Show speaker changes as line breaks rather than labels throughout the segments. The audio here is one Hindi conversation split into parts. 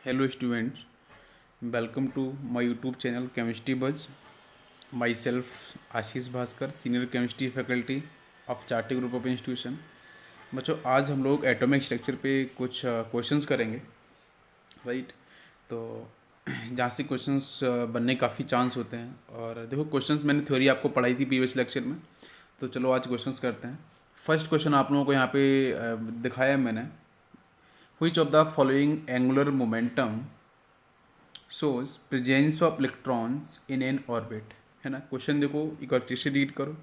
Hello students, welcome to my YouTube channel Chemistry Buzz. Myself Ashish Bhaskar, senior chemistry faculty of चार्टी ग्रुप ऑफ इंस्टीट्यूशन। बच्चों आज हम लोग एटॉमिक स्ट्रक्चर पे कुछ क्वेश्चंस करेंगे, राइट। तो जहाँ से क्वेश्चंस बनने काफ़ी चांस होते हैं। और देखो क्वेश्चंस मैंने थ्योरी आपको पढ़ाई थी प्रीवियस लेक्चर में, तो चलो आज क्वेश्चंस करते हैं। फर्स्ट क्वेश्चन आप लोगों को यहाँ पे दिखाया है मैंने। Which of the following angular momentum shows presence of electrons in an orbit? है ना, क्वेश्चन देखो एक बार फिर से रीड करो।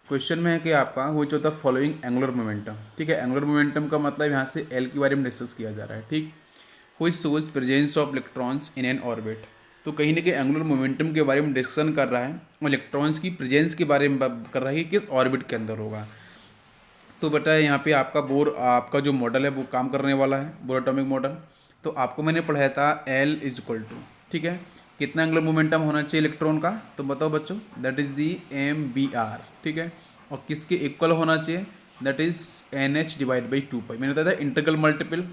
क्वेश्चन में है कि आपका which of the following angular momentum, ठीक है। एंगुलर मोमेंटम का मतलब यहाँ से एल के बारे में डिस्कस किया जा रहा है, ठीक। which shows presence of electrons in an orbit, तो कहीं ना कहीं एंगुलर मोमेंटम के बारे में डिस्कशन कर रहा है और इलेक्ट्रॉन्स की प्रेजेंस के बारे में कर रहा है कि किस ऑर्बिट के अंदर होगा। तो बेटा यहाँ पे आपका बोर आपका जो मॉडल है वो काम करने वाला है, बोर एटॉमिक मॉडल। तो आपको मैंने पढ़ाया था L इज इक्वल टू, ठीक है, कितना एंगुलर मोमेंटम होना चाहिए इलेक्ट्रॉन का, तो बताओ बच्चों, दैट इज़ दी MBR, ठीक है। और किसके इक्वल होना चाहिए, that is NH divide by 2 पाई। मैंने बताया था integral multiple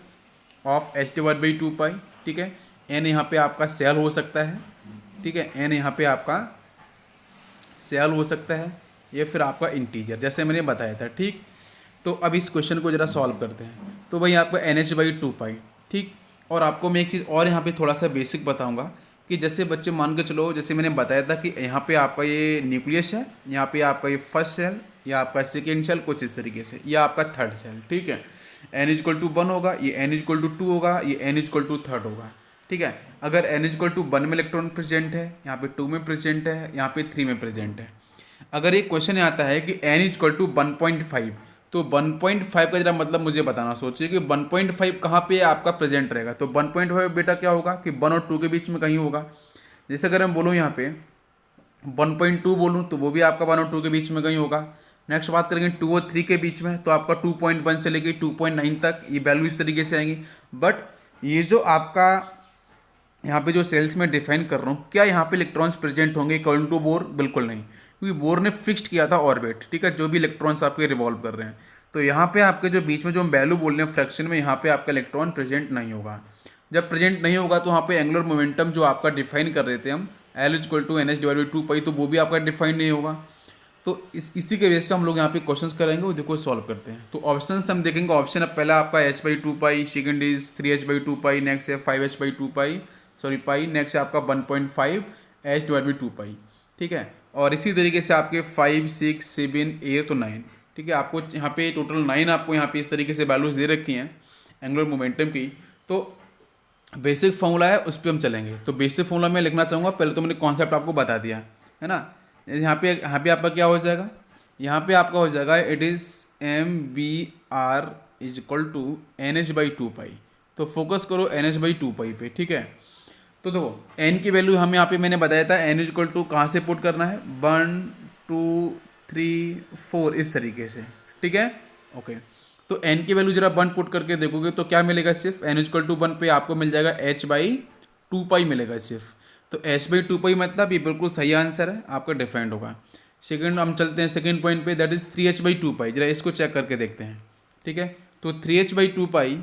of H divide by 2 पाई, ठीक है। N यहाँ पे आपका सेल हो सकता है, ठीक है, N यहाँ पे आपका सेल हो सकता है या फिर आपका इंटीजर, जैसे मैंने बताया था, ठीक। तो अब इस क्वेश्चन को ज़रा सॉल्व करते हैं। तो भाई आपका NH बाई 2 पाई, ठीक। और आपको मैं एक चीज़ और यहाँ पे थोड़ा सा बेसिक बताऊँगा कि जैसे बच्चे मान के चलो, जैसे मैंने बताया था कि यहाँ पे आपका ये न्यूक्लियस है, यहाँ पे आपका ये फर्स्ट सेल या आपका सेकेंड सेल, कुछ इस तरीके से, या आपका थर्ड सेल, ठीक है। N इक्वल टू 1 होगा, ये N इक्वल टू 2 होगा, ये N इक्वल टू 3 होगा, ठीक है। अगर N इक्वल टू 1 में इलेक्ट्रॉन प्रेजेंट है, यहाँ पे 2 में प्रेजेंट है, यहाँ पे 3 में प्रेजेंट है। अगर एक क्वेश्चन आता है कि N इक्वल टू 1.5, तो 1.5 का जरा मतलब मुझे बताना। सोचिए कि 1.5 कहाँ पे आपका प्रेजेंट रहेगा। तो 1.5 बेटा क्या होगा कि 1 और 2 के बीच में कहीं होगा। जैसे अगर मैं बोलूँ यहाँ पे 1.2 बोलूँ तो वो भी आपका 1 और 2 के बीच में कहीं होगा। नेक्स्ट बात करेंगे 2 और 3 के बीच में, तो आपका 2.1 से लेके 2.9 तक ये वैल्यू इस तरीके से आएंगी। बट ये जो आपका यहाँ पे जो सेल्स में डिफाइन कर रहा हूँ, क्या यहाँ पे इलेक्ट्रॉन्स प्रेजेंट होंगे अकॉर्डिंग टू बोर? बिल्कुल नहीं, क्योंकि बोर ने फिक्स्ड किया था ऑर्बिट, ठीक है, जो भी इलेक्ट्रॉन्स आपके रिवॉल्व कर रहे हैं। तो यहाँ पे आपके जो बीच में जो हम वैल्यू बोल रहे हैं फ्रैक्शन में, यहाँ पे आपका इलेक्ट्रॉन प्रेजेंट नहीं होगा। जब प्रेजेंट नहीं होगा तो वहाँ पे एंगुलर मोमेंटम जो आपका डिफाइन कर रहे थे हम, L equal to NH divide by 2 pi, तो वो भी आपका डिफाइन नहीं होगा। तो इसी के बेस पे हम लोग यहाँ पे क्वेश्चंस करेंगे, वो देखो सॉल्व करते हैं। तो ऑप्शन हम देखेंगे। ऑप्शन अब पहला आपका H by 2 pi, second is 3H by 2 pi, next है 5H by 2 pi, sorry pi, next है आपका 1.5 H डिवाइड बाई 2 पाई, ठीक है। और इसी तरीके से आपके 5, 6, 7, 8 तो 9, ठीक है। आपको यहाँ पे टोटल 9 आपको यहाँ पे इस तरीके से वैल्यूज दे रखी हैं एंगुलर मोमेंटम की। तो बेसिक फॉर्मूला है, उस पर हम चलेंगे। तो बेसिक फॉर्मूला मैं लिखना चाहूँगा, पहले तो मैंने कॉन्सेप्ट आपको बता दिया है ना। यहाँ पे आपका क्या हो जाएगा, यहाँ पे आपका हो जाएगा it is MBR is equal to NH by 2 pi. तो फोकस करो NH बाई 2 पाई पे, ठीक है। तो देखो N की वैल्यू हम यहाँ पे मैंने बताया था, N इज इक्वल टू कहाँ से पुट करना है, 1 2 3 4 इस तरीके से, ठीक है, ओके। तो N की वैल्यू जरा 1 पुट करके देखोगे तो क्या मिलेगा, सिर्फ N इक्वल टू 1 पे आपको मिल जाएगा H बाई 2 पाई मिलेगा सिर्फ। तो H बाई 2 पाई मतलब ये बिल्कुल सही आंसर है, आपका डिफाइंड होगा। सेकंड हम चलते हैं सेकंड पॉइंट पे, दैट इज 3H बाई 2 पाई। जरा इसको चेक करके देखते हैं, ठीक है। तो 3H बाई 2 पाई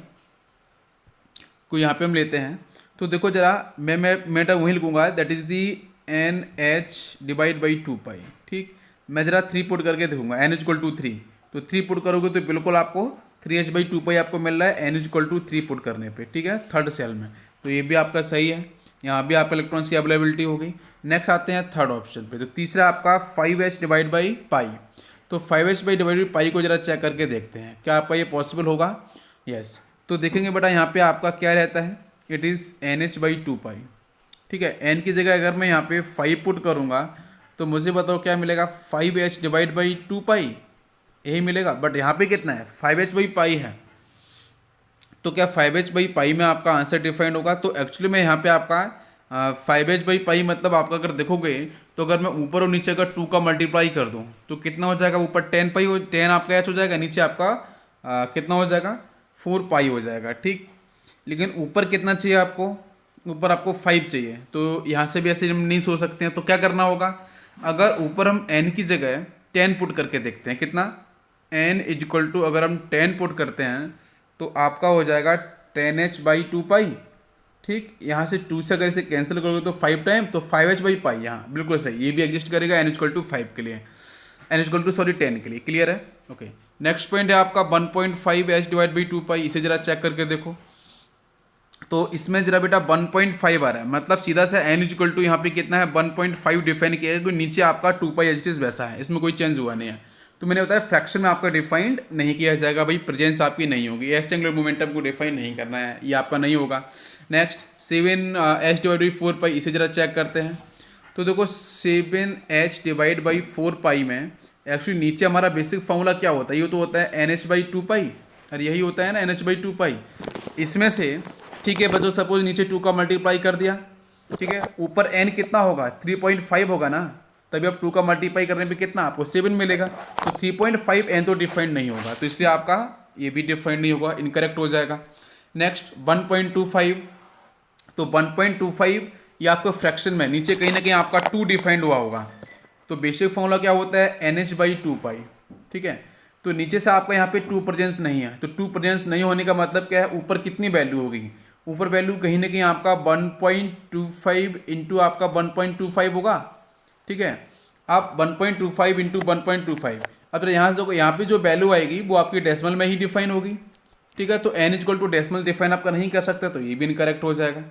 को यहाँ पे हम लेते हैं। तो देखो जरा मैं वहीं लिखूंगा, that is the NH divide by 2 पाई, ठीक। मैं जरा 3 पुट करके देखूंगा, N इक्वल टू 3, तो 3 पुट करोगे तो बिल्कुल आपको 3H बाई 2 पाई आपको मिल रहा है N इक्वल टू 3 पुट करने पे, ठीक है, थर्ड सेल में। तो ये भी आपका सही है, यहाँ भी आपका इलेक्ट्रॉन्स की अवेलेबिलिटी हो गई। नेक्स्ट आते हैं थर्ड ऑप्शन पे। तो तीसरा आपका 5H डिवाइड बाई पाई। तो 5H by divide by pi को जरा चेक करके देखते हैं, क्या आपका ये पॉसिबल होगा? यस। तो देखेंगे बेटा यहाँ पे आपका क्या रहता है, इट इज़ NH बाई 2 पाई, ठीक है। N की जगह अगर मैं यहाँ पे 5 पुट करूँगा तो मुझे बताओ क्या मिलेगा, 5H डिवाइड बाई 2 पाई, यही मिलेगा। बट यहाँ पे कितना है, 5H बाई पाई है। तो क्या 5H बाई पाई में आपका आंसर डिफाइंड होगा? तो एक्चुअली में यहाँ पे आपका 5H बाई पाई मतलब आपका अगर देखोगे तो अगर मैं ऊपर और नीचे अगर 2 का मल्टीप्लाई कर दूँ तो कितना हो जाएगा, ऊपर 10 पाई 10 आपका H हो जाएगा, नीचे आपका कितना हो जाएगा, 4 पाई हो जाएगा, ठीक। लेकिन ऊपर कितना चाहिए आपको, ऊपर आपको 5 चाहिए। तो यहाँ से भी ऐसे हम नहीं सोच सकते हैं। तो क्या करना होगा, अगर ऊपर हम N की जगह 10 पुट करके देखते हैं, कितना, N इज इक्वल टू अगर हम 10 पुट करते हैं तो आपका हो जाएगा 10H बाई 2 पाई, ठीक, यहाँ से 2 से अगर इसे कैंसिल करोगे तो 5 टाइम, तो 5h/पाई, यहाँ बिल्कुल सही, ये भी एग्जिस्ट करेगा n=5 के लिए, n=10 के लिए। क्लियर है? ओके। नेक्स्ट पॉइंट है आपका 1.5h/2 पाई। इसे जरा चेक करके देखो, तो इसमें जरा बेटा 1.5 आ रहा है, मतलब सीधा सा n यहाँ पे कितना है 1.5 डिफाइन किया है, तो नीचे आपका 2 पाई एज इट इज वैसा है, इसमें कोई चेंज हुआ नहीं है। तो मैंने बताया फ्रैक्शन में आपका डिफाइंड नहीं किया जाएगा भाई, प्रेजेंस आपकी नहीं होगी, ऐसे एंगुलर मोमेंटम को डिफाइन नहीं करना है, ये आपका नहीं होगा। नेक्स्ट 7h/4 पाई, इसे जरा चेक करते हैं। तो देखो 7h/4 पाई में एक्चुअली नीचे हमारा बेसिक फॉर्मूला क्या होता है, ये तो होता है NH/2 पाई, और यही होता है ना NH/2 पाई। इसमें से ठीक है बच्चों, सपोज नीचे 2 का मल्टीप्लाई कर दिया, ठीक है, ऊपर n कितना होगा 3.5 होगा ना, तभी आप 2 का मल्टीप्लाई करने पे कितना आपको 7 मिलेगा, तो 3.5 n तो डिफाइंड नहीं होगा, तो इसलिए आपका ये भी डिफाइंड नहीं होगा, इनकरेक्ट हो जाएगा। नेक्स्ट 1.25, तो 1.25 ये आपको फ्रैक्शन में नीचे कहीं ना कहीं आपका 2 डिफाइंड हुआ होगा, तो बेसिक फॉर्मूला क्या होता है NH/2 पाई। ठीक है, तो नीचे से आपका यहाँ पे 2 प्रेजेंस नहीं है, तो 2 प्रेजेंस नहीं होने का मतलब क्या है, ऊपर कितनी वैल्यू होगी, ऊपर वैल्यू कहीं ना कहीं आपका 1.25 इंटू आपका 1.25 होगा। ठीक है, आप 1.25 इंटू 1.25, अब यहाँ से देखो यहाँ पे जो वैल्यू आएगी वो आपकी डेसिमल में ही डिफाइन होगी। ठीक है, तो n डेसिमल डिफाइन आपका नहीं कर सकता, तो ये भी इनकरेक्ट हो जाएगा।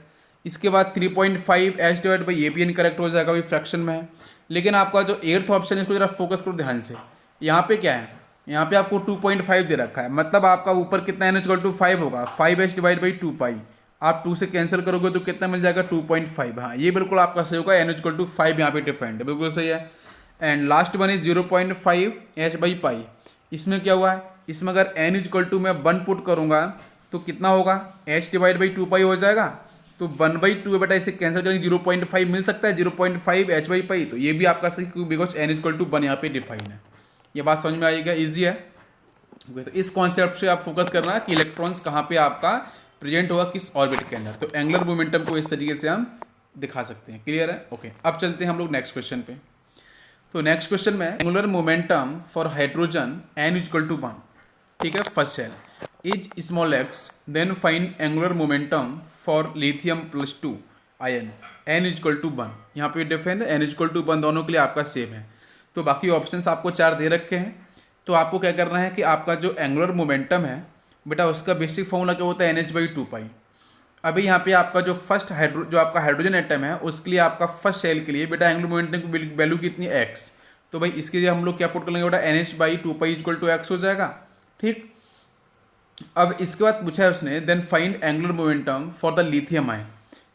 इसके बाद 3.5h/, ये भी इनकरेक्ट हो जाएगा, भाई फ्रैक्शन में है। लेकिन आपका जो 8th ऑप्शन है इसको जरा फोकस करो ध्यान से, यहाँ पे क्या है, यहाँ पे आपको 2.5 दे रखा है, मतलब आपका ऊपर कितना n=5 होगा, 5h/2 पाई, आप 2 से कैंसिल करोगे तो कितना मिल जाएगा 2.5। हाँ, ये बिल्कुल आपका सही होगा, n=5 यहाँ पे डिफाइंड है, बिल्कुल सही है। एंड लास्ट वन इज 0.5h/पाई। इसमें क्या हुआ है, इसमें अगर n मैं 1 पुट करूँगा तो कितना होगा, h/2 हो जाएगा, तो 1/2 बेटा इसे कैंसिल करेंगे 0.5 मिल सकता है, 0.5h/पाई, तो ये भी आपका सही, क्योंकि बिकॉज n=1 यहाँ पे डिफाइन है। ये बात समझ में आएगा, ईजी है। तो इस कॉन्सेप्ट से आप फोकस करना है कि इलेक्ट्रॉन्स कहाँ पे आपका प्रेजेंट होगा, किस ऑर्बिट के अंदर, तो एंगुलर मोमेंटम को इस तरीके से हम दिखा सकते हैं। क्लियर है? ओके, अब चलते हैं हम लोग नेक्स्ट क्वेश्चन पे। तो नेक्स्ट क्वेश्चन में angular momentum for hydrogen n=1। ठीक है, first cell is small x, then find angular momentum for lithium ion n=1। यहाँ पे डिफाइन है n=1, दोनों के लिए आपका सेम है। तो बाकी ऑप्शंस आपको 4 दे रखे हैं, तो आपको क्या करना है कि आपका जो एंगुलर मोमेंटम है बेटा उसका बेसिक फॉर्मूला क्या होता है NH/2 पाई। अभी यहाँ पे आपका जो फर्स्ट जो आपका हाइड्रोजन एटम है उसके लिए आपका फर्स्ट सेल के लिए बेटा एंगुलर मोमेंटम की वैल्यू कितनी है x, तो भाई इसके लिए हम लोग क्या पुट कर लेंगे बेटा NH/2 पाई x हो जाएगा। ठीक, अब इसके बाद पूछा है उसने then find angular momentum for the lithium ion.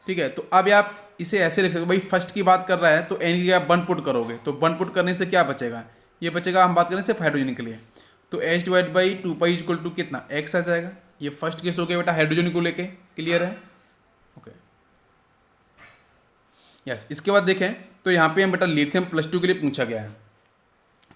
ठीक है, तो अब आप इसे ऐसे लिख सकते हो, भाई फर्स्ट की बात कर रहा है तो n की आप 1 पुट करोगे, तो 1 पुट करने से क्या बचेगा, ये बचेगा, हम बात करें सिर्फ हाइड्रोजन के लिए, तो h/2 पाई कितना x आ जाएगा। ये फर्स्ट केस हो गया बेटा हाइड्रोजन को लेके। क्लियर है? Okay, yes. इसके बाद देखें तो यहाँ पे हम बेटा लिथियम+2 के लिए पूछा गया है,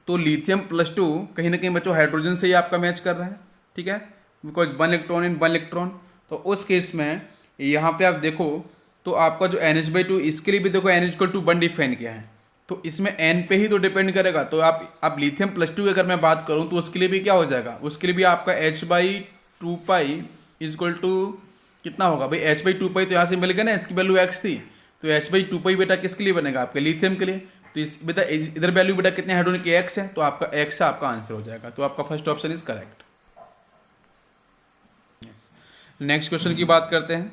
तो लिथियम+2 कहीं ना कहीं बच्चों हाइड्रोजन से ही आपका मैच कर रहा है। ठीक है, बिकॉज 1 इलेक्ट्रॉन इन 1 इलेक्ट्रॉन, तो उस केस में यहाँ पे आप देखो तो आपका जो NH/2 इसके लिए भी देखो n=1 डिफाइन किया है, तो इसमें n पे ही तो डिपेंड करेगा। तो आप लिथियम+2 की अगर मैं बात करूँ तो उसके लिए भी क्या हो जाएगा, उसके लिए भी आपका h/2 पाई कितना होगा भाई, h/2 पाई तो यहाँ से मिल गया ना, इसकी वैल्यू x थी, तो h/2 पाई बेटा किसके लिए बनेगा, आपके लिथियम के लिए। तो इस बेटा इधर वैल्यू बेटा कितने हाइड्रोजन की x है, तो आपका x है, आपका आंसर हो जाएगा। तो आपका first option is correct. Next question की बात करते हैं।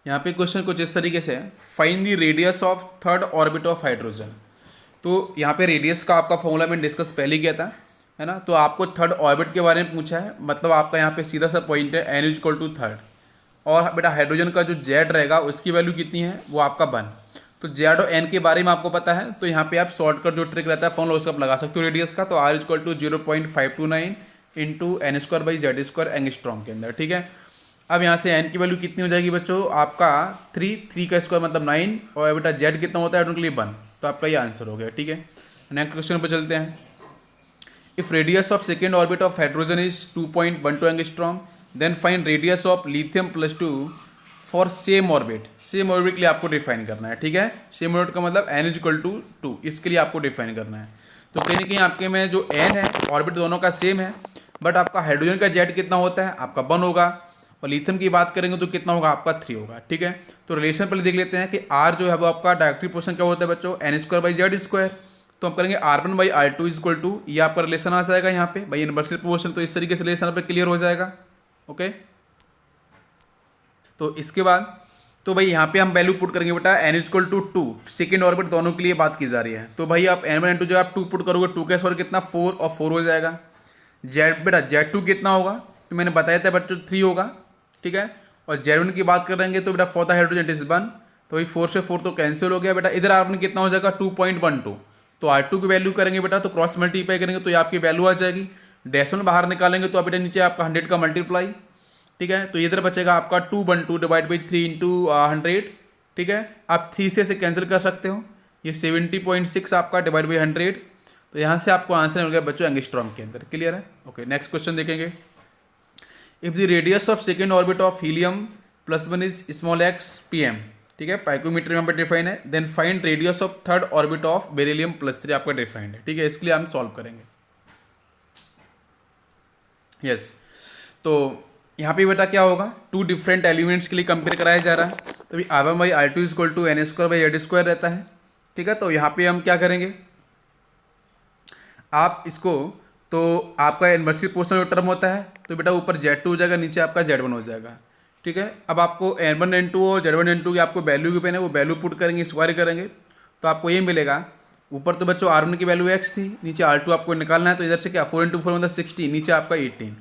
यहाँ पे क्वेश्चन कुछ इस तरीके से, find the radius of third orbit of hydrogen. तो यहाँ पे रेडियस का आपका फॉर्मूला मैंने डिस्कस पहले किया था, है ना, तो आपको थर्ड ऑर्बिट के बारे में पूछा है, मतलब आपका यहाँ पे सीधा सा पॉइंट है n=3, और बेटा हाइड्रोजन का जो z रहेगा उसकी वैल्यू कितनी है, वो आपका 1। तो z और n के बारे में आपको पता है, तो यहाँ पे आप शॉर्टकट जो ट्रिक रहता है फॉर्मूला उसका आप लगा सकते हो रेडियस का, तो r=0.529 इंटू n²/z² एंगस्ट्रॉम के अंदर। ठीक है, अब यहाँ से n की वैल्यू कितनी हो जाएगी बच्चों, आपका 3 का स्क्वायर मतलब 9, और बेटा z कितना होता है हाइड्रोजन के लिए 1, तो आपका ये आंसर हो गया। ठीक है, नेक्स्ट क्वेश्चन पर चलते हैं। If radius of second orbit of hydrogen is 2.12 angstrom, then find radius of lithium for same orbit. Same orbit के लिए आपको डिफाइन करना है। ठीक है, सेम ऑर्बिट का मतलब n=2, इसके लिए आपको डिफाइन करना है। तो कहीं ना कहीं आपके में जो n है ऑर्बिट दोनों का सेम है, बट आपका हाइड्रोजन का z कितना होता है, आपका 1 होगा, और लिथियम की बात करेंगे तो कितना होगा आपका 3 होगा। ठीक है, तो रिलेशन पहले देख लेते हैं कि आर जो है वो आपका डायरेक्टरी पोर्शन क्या होता है बच्चों, n² / z²। तो हम करेंगे r1/r2 इक्वल टू, ये आपका रिलेशन आ जाएगा यहाँ पे भाई इन्वर्सली प्रोपोर्शन। तो इस तरीके से रिलेशन पे क्लियर हो जाएगा। ओके, तो इसके बाद तो भाई यहाँ पे हम वैल्यू पुट करेंगे बेटा n=2, सेकेंड ऑर्बिट दोनों के लिए बात की जा रही है। तो भाई आप n1 n2 जब आप 2 पुट करोगे 2 का स्क्वायर कितना 4 और 4 हो जाएगा। जेड बेटा Z2 कितना होगा, तो मैंने बताया था बच्चों 3 होगा। ठीक है, और Z1 की बात करेंगे तो बेटा 4 हाइड्रोजन इज 1, तो भाई 4 से 4 तो कैंसिल हो गया बेटा। इधर R1 कितना हो जाएगा 2.12, तो R2 की वैल्यू करेंगे बेटा तो क्रॉस मल्टीप्लाई करेंगे तो ये आपकी वैल्यू आ जाएगी। डेसिमल बाहर निकालेंगे तो बेटा नीचे आपका 100 का मल्टीप्लाई। ठीक है, तो इधर बचेगा आपका 212 डिवाइड बाई 3 इंटू 100। ठीक है, आप 3 से कैंसिल कर सकते हो, ये 70.6 आपका डिवाइड बाई 100। तो यहाँ से आपको आंसर मिल गया बच्चों एंगस्ट्रॉम के अंदर। क्लियर है? ओके, नेक्स्ट क्वेश्चन देखेंगे। If the radius of second orbit of helium +1 is x pm, ठीक है, पाइकोमीटर में यहाँ पर डिफाइन है, then find radius of third orbit of beryllium +3 आपका डिफाइंड है। ठीक है, इसके लिए हम सॉल्व करेंगे। यस, तो यहाँ पे बेटा क्या होगा, 2 डिफरेंट एलिमेंट्स के लिए कंपेयर कराया जा रहा है। तो अभी r1/r2 equal to n² / z² रहता है। ठीक है, तो यहाँ पे हम क्या करेंगे, आप इसको तो आपका इन्वर्सली प्रोपोर्शनल टर्म होता है तो बेटा ऊपर Z2 हो जाएगा, नीचे आपका Z1 हो जाएगा। ठीक है, अब आपको n1 n2 और Z1 n2 की आपको वैल्यू गिवन है, वो वैल्यू पुट करेंगे, स्क्वायर करेंगे तो आपको ये मिलेगा। ऊपर तो बच्चों R1 की वैल्यू x थी, नीचे R2 आपको निकालना है, तो इधर से क्या 4 × 4 मतलब 16, नीचे आपका 18।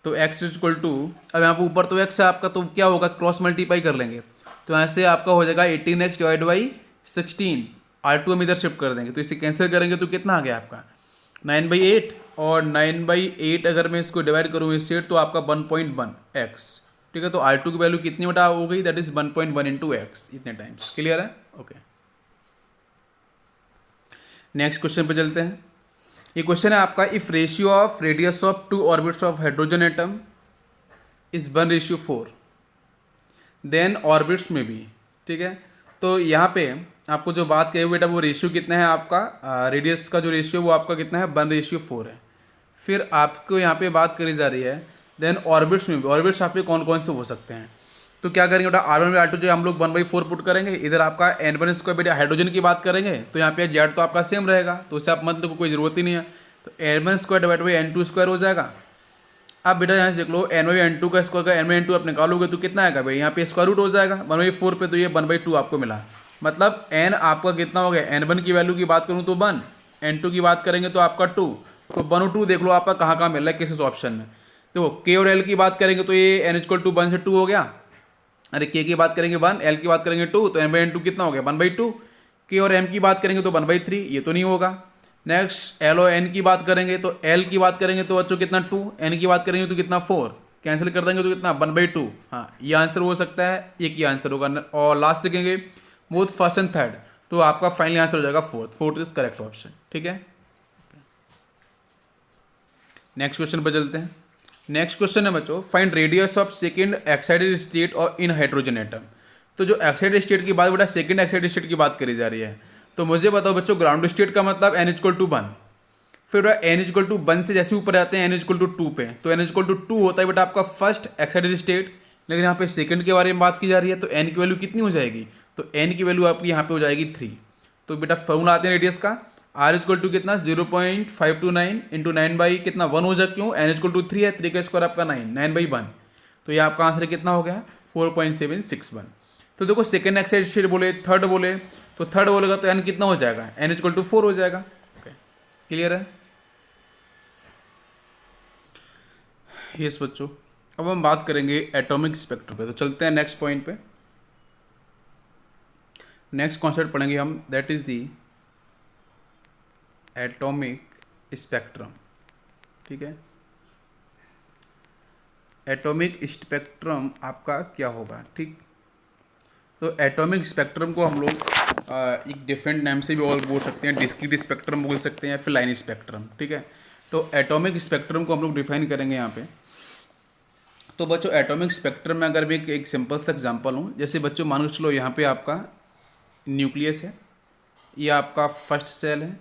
तो x इक्वल टू, अब यहाँ पर ऊपर तो x है आपका, तो क्या होगा क्रॉस मल्टीप्लाई कर लेंगे, तो यहाँ से आपका हो जाएगा 18x डिवाइड बाई 16। R2 हम इधर शिफ्ट कर देंगे तो इसे कैंसिल करेंगे तो कितना आ गया आपका 9/8, और 9/8 अगर मैं इसको डिवाइड करूँ इससे तो आपका 1.1x। ठीक है, तो R2 की वैल्यू कितनी बटा हो गई, दैट इज 1.1 × x, इतने टाइम्स। क्लियर है? ओके, नेक्स्ट क्वेश्चन पे चलते हैं। ये क्वेश्चन है आपका, if ratio of radius of 2 orbits of hydrogen atom is 1:4 then orbits में भी। ठीक है, तो यहाँ पे आपको जो बात कही बेटा वो रेशियो कितना है आपका, रेडियस का जो रेशियो वो आपका कितना है 1:4 है। फिर आपको यहाँ पे बात करी जा रही है देन ऑर्बिट्स में भी। ऑर्बिट्स आपके कौन कौन से हो सकते हैं, तो क्या करेंगे बेटा r1/r2 जो हम लोग 1/4 पुट करेंगे, इधर आपका n1² बेटा हाइड्रोजन की बात करेंगे तो यहाँ पे Z तो आपका सेम रहेगा, तो उससे आप मतलब को कोई ज़रूरत ही नहीं है, तो n1² डिवाइड बाई n2² हो जाएगा। अब बेटा यहाँ से देख लो n/n2 का स्क्वायर का n/n2 आप निकालोगे तो कितना आएगा भाई, यहाँ पे स्क्वायर रूट हो जाएगा 1/4 पे, तो ये 1/2 आपको मिला। मतलब n आपका कितना हो गया, n1 की वैल्यू की बात करूँ तो 1, n2 की बात करेंगे तो आपका 2, तो 1 और 2 देख लो आपका कहाँ कहाँ मिल रहा है, किस ऑप्शन में। देखो k और l की बात करेंगे तो ये n = 1 से 2 हो गया, अरे k की बात करेंगे 1, l की बात करेंगे 2, तो n/n2 कितना हो गया 1/2। k और m की बात करेंगे तो 1/3, ये तो नहीं होगा। नेक्स्ट l और n की बात करेंगे तो l की बात करेंगे तो बच्चों कितना 2, n की बात करेंगे तो कितना 4, कैंसिल कर देंगे तो कितना 1/2। हाँ, ये आंसर हो सकता है, एक ही आंसर होगा। और लास्ट देखेंगे बोथ फर्स्ट एंड थर्ड, तो आपका फाइनल आंसर हो जाएगा 4th इज करेक्ट ऑप्शन। ठीक है, नेक्स्ट क्वेश्चन पर चलते हैं। नेक्स्ट क्वेश्चन है बच्चों, find radius of second excited state और इन हाइड्रोजन एटम। तो जो एक्साइटेड स्टेट की बात बेटा सेकेंड एक्साइटेड स्टेट की बात करी जा रही है, तो मुझे बताओ बच्चों ग्राउंड स्टेट का मतलब n = 1। फिर बेटा n = 1 से जैसे ऊपर आते हैं n = 2 पे, तो n = 2 होता है बेटा आपका फर्स्ट एक्साइटेड स्टेट। लेकिन यहाँ पे सेकंड के बारे में बात की जा रही है, तो n की वैल्यू कितनी हो जाएगी, तो n की वैल्यू आपकी यहाँ पे हो जाएगी 3। तो बेटा फॉर्मूला आते हैं रेडियस का, r = कितना 0.529 × 9 कितना 1 हो जाए, क्यों n = 3 है, 3 का स्क्वायर आपका 9/1, तो ये आपका आंसर कितना हो गया 4.761। तो देखो सेकेंड एक्साइटेड स्टेट बोले, थर्ड बोले, तो थर्ड बोलेगा तो n कितना हो जाएगा, n = 4 हो जाएगा। ओके, क्लियर है? यस बच्चों, अब हम बात करेंगे एटॉमिक स्पेक्ट्रम पे, तो चलते हैं नेक्स्ट पॉइंट पे। नेक्स्ट कॉन्सेप्ट पढ़ेंगे हम, that is the atomic spectrum. ठीक है, एटॉमिक स्पेक्ट्रम आपका क्या होगा। ठीक, तो एटॉमिक स्पेक्ट्रम को हम लोग एक डिफरेंट नेम से भी और बोल सकते हैं, डिस्क्रीट स्पेक्ट्रम बोल सकते हैं या फिर लाइन स्पेक्ट्रम। ठीक है, तो एटॉमिक स्पेक्ट्रम को हम लोग डिफाइन करेंगे यहाँ पे। तो बच्चों एटॉमिक स्पेक्ट्रम में अगर मैं एक सिंपल सा एग्जांपल हूँ, जैसे बच्चों मान के चलो यहाँ पे आपका न्यूक्लियस है, ये आपका फर्स्ट सेल है,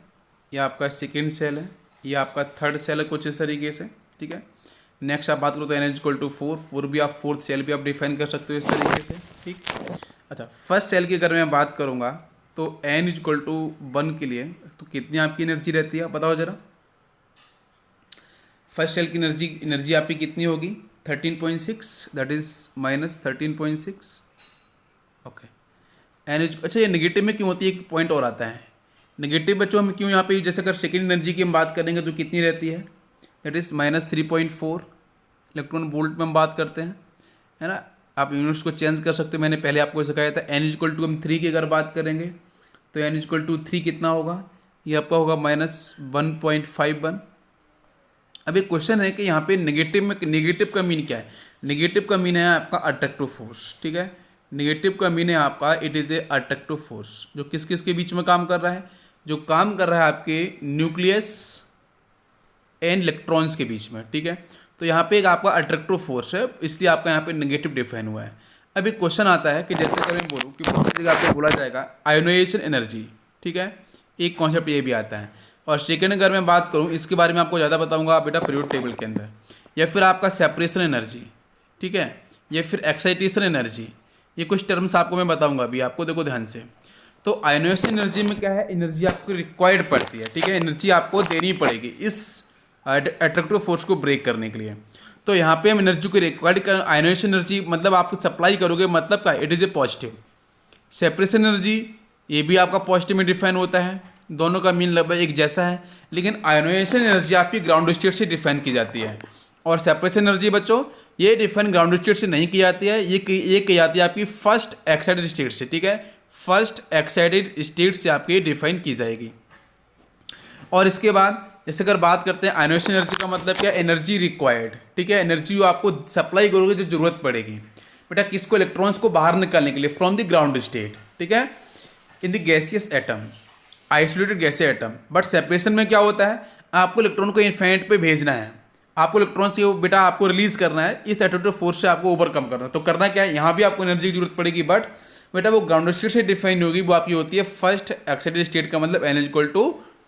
ये आपका सेकेंड सेल है, ये आपका थर्ड सेल है, कुछ इस तरीके से। ठीक है, नेक्स्ट आप बात करो तो एन इज इक्वल टू 4, 4 भी आप फोर्थ सेल भी आप डिफाइन कर सकते हो इस तरीके से, ठीक। अच्छा, फर्स्ट सेल की अगर मैं बात करूँगा तो एन इज इक्वल टू 1 के लिए तो कितनी आपकी एनर्जी रहती है बताओ ज़रा। फर्स्ट सेल की एनर्जी आपकी कितनी होगी 13.6, that is -13.6। Okay, n is, अच्छा ये नेगेटिव में क्यों होती है, एक पॉइंट और आता है। नेगेटिव बच्चों हम क्यों यहाँ पे, जैसे अगर सेकेंड एनर्जी की हम बात करेंगे तो कितनी रहती है, दैट इज़ -3.4 इलेक्ट्रॉन वोल्ट में हम बात करते हैं, है ना। आप यूनिट्स को चेंज कर सकते हो, मैंने पहले आपको सिखाया था। एन इक्वल टू हम 3 की अगर बात करेंगे तो एन इक्वल टू 3 कितना होगा, ये आपका होगा -1.51। अब एक क्वेश्चन है कि यहाँ पे नेगेटिव का मीन क्या है। नेगेटिव का मीन है आपका अट्रैक्टिव फोर्स, ठीक है। नेगेटिव का मीन है आपका it is a attractive force, जो किस किस के बीच में काम कर रहा है, जो काम कर रहा है आपके न्यूक्लियस एंड इलेक्ट्रॉन्स के बीच में, ठीक है। तो यहाँ पे एक आपका अट्रैक्टिव फोर्स है, इसलिए आपका यहाँ पे नेगेटिव डिफाइन हुआ है। अब एक क्वेश्चन आता है कि जैसे अगर मैं बोलूँ कि बहुत जगह आपको बोला जाएगा आयोनाइजेशन एनर्जी, ठीक है, एक कॉन्सेप्ट ये भी आता है। और सेकेंड अगर मैं बात करूँ इसके बारे में आपको ज़्यादा बताऊँगा बेटा पीरियोडिक टेबल के अंदर, या फिर आपका सेपरेशन एनर्जी, ठीक है, या फिर एक्साइटेशन एनर्जी, ये कुछ टर्म्स आपको मैं बताऊँगा अभी, आपको देखो ध्यान से। तो आयोनाइजेशन एनर्जी में क्या है, एनर्जी आपको रिक्वायर्ड पड़ती है, ठीक है, एनर्जी आपको देनी पड़ेगी इस अट्रैक्टिव फोर्स को ब्रेक करने के लिए। तो यहाँ पे हम एनर्जी को रिक्वायर्ड कर, आयोनाइजेशन एनर्जी मतलब आप सप्लाई करोगे, मतलब क्या, it is a positive. Separation energy ये भी आपका पॉजिटिव में डिफाइन होता है, दोनों का मीन लगभग एक जैसा है, लेकिन आयोनाइजेशन एनर्जी आपकी ग्राउंड स्टेट से डिफाइन की जाती है। और सेपरेशन एनर्जी बच्चों ये डिफाइन ग्राउंड स्टेट से नहीं की जाती है, ये की जाती है आपकी फर्स्ट एक्साइटेड स्टेट से, ठीक है, फर्स्ट एक्साइटेड स्टेट से आपकी डिफाइन की जाएगी। और इसके बाद जैसे अगर बात करते हैं आयोनाइजेशन एनर्जी का मतलब क्या, एनर्जी रिक्वायर्ड, ठीक है, एनर्जी जो आपको सप्लाई करोगे जो जरूरत पड़ेगी बेटा किसको, इलेक्ट्रॉन्स को बाहर निकालने के लिए फ्रॉम द ग्राउंड स्टेट, ठीक है, in the gaseous atom, isolated gaseous atom. But separation में क्या होता है, आपको इलेक्ट्रॉन को इन्फिनिट पे भेजना है, आपको इलेक्ट्रॉन से बेटा आपको रिलीज करना है, इस अट्रैक्टिव फोर्स से आपको ओवरकम करना है। तो करना क्या है, यहाँ भी आपको एनर्जी की जरूरत पड़ेगी, बट बेटा वो ग्राउंड स्टेट से डिफाइन होगी, वो आपकी होती है फर्स्ट एक्साइटेड स्टेट का मतलब एन इक्वल टू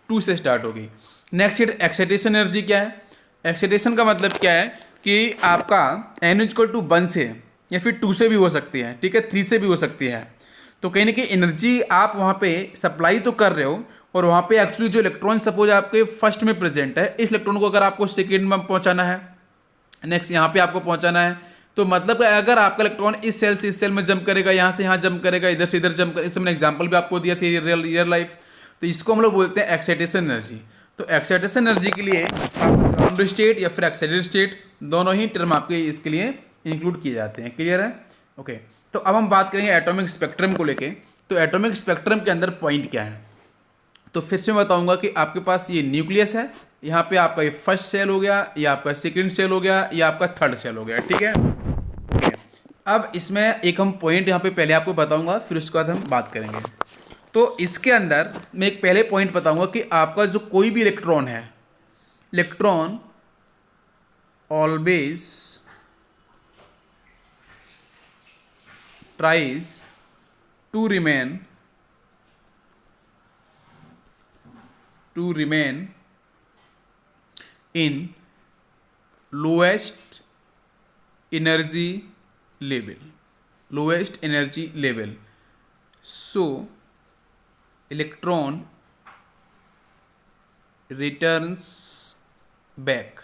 2 से स्टार्ट होगी। नेक्स्ट एक्साइटेशन एनर्जी क्या है, एक्साइटेशन का मतलब क्या है कि आपका एन इक्वल टू 1 से या फिर 2 से भी हो सकती है, ठीक है, 3 से भी हो सकती है। तो कहीं ना कहीं एनर्जी आप वहाँ पे सप्लाई तो कर रहे हो, और वहाँ पे एक्चुअली जो इलेक्ट्रॉन सपोज आपके फर्स्ट में प्रेजेंट है, इस इलेक्ट्रॉन को अगर आपको सेकेंड में पहुँचाना है, नेक्स्ट यहाँ पे आपको पहुँचाना है, तो मतलब अगर आपका इलेक्ट्रॉन इस सेल से इस सेल में जंप करेगा, यहाँ से यहाँ जंप करेगा, इधर से इधर जंप करेगा, इसमें एग्जाम्पल भी आपको दिया थी रियल लाइफ, तो इसको हम लोग बोलते हैं एक्साइटेशन एनर्जी। तो एक्साइटेशन एनर्जी के लिए ग्राउंड स्टेट या फिर एक्साइटेड स्टेट दोनों ही टर्म आपके इसके लिए इंक्लूड किए जाते हैं, क्लियर है। ओके, तो अब हम बात करेंगे एटॉमिक स्पेक्ट्रम को लेके। तो एटॉमिक स्पेक्ट्रम के अंदर पॉइंट क्या है, तो फिर से मैं बताऊंगा कि आपके पास ये न्यूक्लियस है, यहाँ पे आपका ये फर्स्ट सेल हो गया, या आपका सेकंड सेल हो गया, या आपका थर्ड सेल हो गया, ठीक है। अब इसमें एक हम पॉइंट यहाँ पे पहले आपको बताऊंगा, फिर उसके बाद हम बात करेंगे। तो इसके अंदर मैं एक पहले पॉइंट बताऊंगा कि आपका जो कोई भी इलेक्ट्रॉन है, electron always tries to remain in lowest energy level, so electron returns back,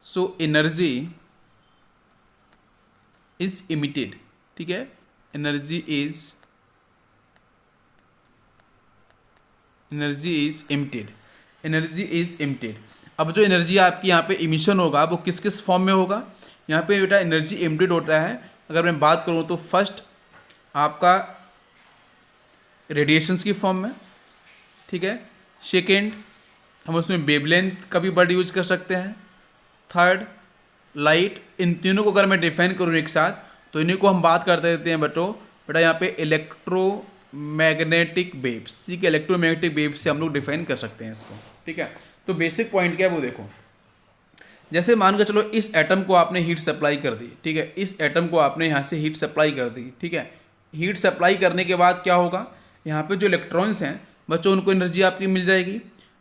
so energy is emitted, ठीक है, energy is emitted। अब जो एनर्जी आपकी यहाँ पे इमिशन होगा वो किस किस फॉर्म में होगा, यहाँ पे बेटा एनर्जी एमिटेड होता है, अगर मैं बात करूँ तो फर्स्ट आपका रेडिएशंस की फॉर्म में, ठीक है, सेकेंड हम उसमें वेवलेंथ का भी वर्ड यूज कर सकते हैं, थर्ड लाइट। इन तीनों को अगर मैं डिफाइन करूँ एक साथ तो इन्हीं को हम बात करते रहते हैं बेटा यहाँ पे इलेक्ट्रोमैग्नेटिक वेव्स, ठीक है, इलेक्ट्रोमैग्नेटिक वेव से हम लोग डिफाइन कर सकते हैं इसको, ठीक है। तो बेसिक पॉइंट क्या है वो देखो, जैसे मान के चलो इस एटम को आपने हीट सप्लाई कर दी, ठीक है, इस एटम को आपने यहाँ से हीट सप्लाई कर दी, ठीक है। हीट सप्लाई करने के बाद क्या होगा, यहाँ पे जो इलेक्ट्रॉन्स हैं बच्चों उनको एनर्जी आपकी मिल जाएगी।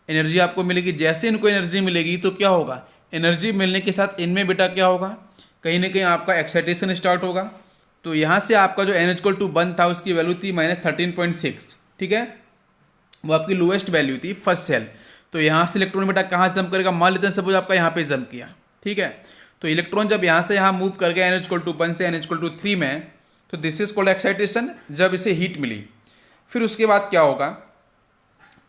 एनर्जी आपको मिलेगी। जैसे इनको एनर्जी मिलेगी तो क्या होगा, एनर्जी मिलने के साथ इनमें बेटा क्या होगा, कहीं ना कहीं आपका एक्साइटेशन स्टार्ट होगा। तो यहाँ से आपका जो n=1 था उसकी वैल्यू थी -13.6, ठीक है, वो आपकी लोएस्ट वैल्यू थी फर्स्ट सेल। तो यहाँ से इलेक्ट्रॉन बेटा कहाँ जंप करेगा, मान लेते हैं सपोज आपका यहाँ पे जंप किया, ठीक है। तो इलेक्ट्रॉन जब यहाँ से यहाँ मूव कर गया n=1 से n=3 में, तो दिस इज कॉल्ड एक्साइटेशन, जब इसे हीट मिली। फिर उसके बाद क्या होगा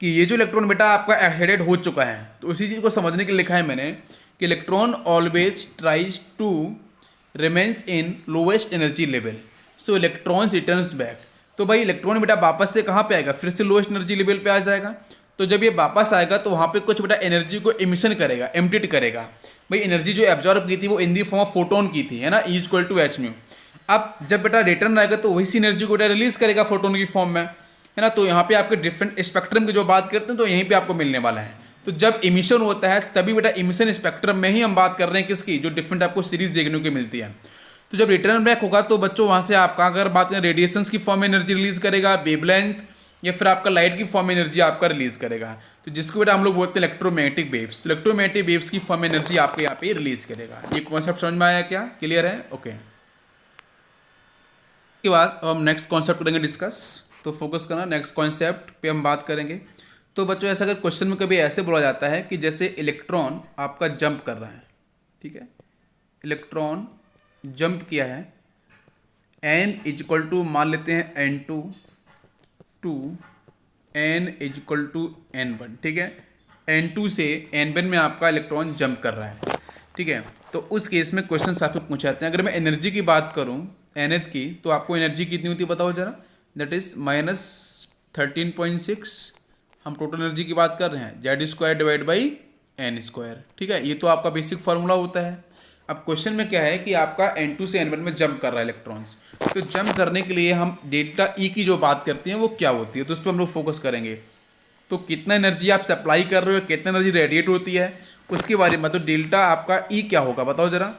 कि ये जो इलेक्ट्रॉन बेटा आपका एक्साइटेड हो चुका है, तो उसी चीज़ को समझने के लिए लिखा है मैंने कि electron always tries to remains in lowest energy level, so electrons returns back. तो भाई इलेक्ट्रॉन बेटा वापस से कहाँ पे आएगा, फिर से लोएस्ट एनर्जी लेवल पे आ जाएगा। तो जब ये वापस आएगा तो वहाँ पे कुछ बेटा एनर्जी को इमिशन करेगा, एम्प्टिट करेगा। भाई एनर्जी जो एब्जॉर्ब की थी वो इन दी फॉर्म ऑफ फोटोन की थी, है ना, E=h μ। अब जब बेटा रिटर्न आएगा तो वही सी एनर्जी को बेटा रिलीज करेगा फोटोन की फॉर्म में, है ना। तो यहाँ पे आपके डिफरेंट स्पेक्ट्रम की जो बात करते हैं तो यहीं पे आपको मिलने वाला है। तो जब इमिशन होता है तभी बेटा इमिशन स्पेक्ट्रम में ही हम बात कर रहे हैं किसकी, जो डिफरेंट आपको सीरीज देखने को मिलती है। तो जब रिटर्न बैक होगा तो बच्चों वहाँ से आपका अगर बात करें रेडिएशंस की फॉर्म में एनर्जी रिलीज करेगा, वेवलेंथ या फिर आपका लाइट की फॉर्म में एनर्जी आपका रिलीज करेगा। तो जिसको बेटा हम लोग बोलते हैं इलेक्ट्रोमैग्नेटिक वेव्स। तो इलेक्ट्रोमैग्नेटिक वेव्स की फॉर्म में एनर्जी आपके यहाँ पे रिलीज करेगा। ये कॉन्सेप्ट समझ में आया क्या, क्लियर है, ओके। के बाद अब हम नेक्स्ट कॉन्सेप्ट करेंगे डिस्कस। तो फोकस करना, नेक्स्ट कॉन्सेप्ट पे हम बात करेंगे। तो बच्चों ऐसा अगर क्वेश्चन में कभी ऐसे बोला जाता है कि जैसे इलेक्ट्रॉन आपका जंप कर रहा है, ठीक है, इलेक्ट्रॉन जंप किया है, n= मान लेते हैं n2 टू n=n1, ठीक है, n2 से n1 में आपका इलेक्ट्रॉन जंप कर रहा है, ठीक है। तो उस केस में क्वेश्चन आपसे पूछे जाते हैं। अगर मैं एनर्जी की बात करूं nth की, तो आपको एनर्जी कितनी होती है बताओ जरा, दैट इज -13.6। हम टोटल एनर्जी की बात कर रहे हैं, Z² / n², ठीक है। ये तो आपका बेसिक फार्मूला होता है। अब क्वेश्चन में क्या है कि आपका n2 से n1 में जंप कर रहा है इलेक्ट्रॉन्स। तो जंप करने के लिए हम डेल्टा E की जो बात करते हैं वो क्या होती है, तो उस पर हम लोग फोकस करेंगे। तो कितना एनर्जी आप सप्लाई कर रहे हो, कितना एनर्जी रेडिएट होती है उसके बारे में। तो डेल्टा आपका E क्या होगा बताओ जरा,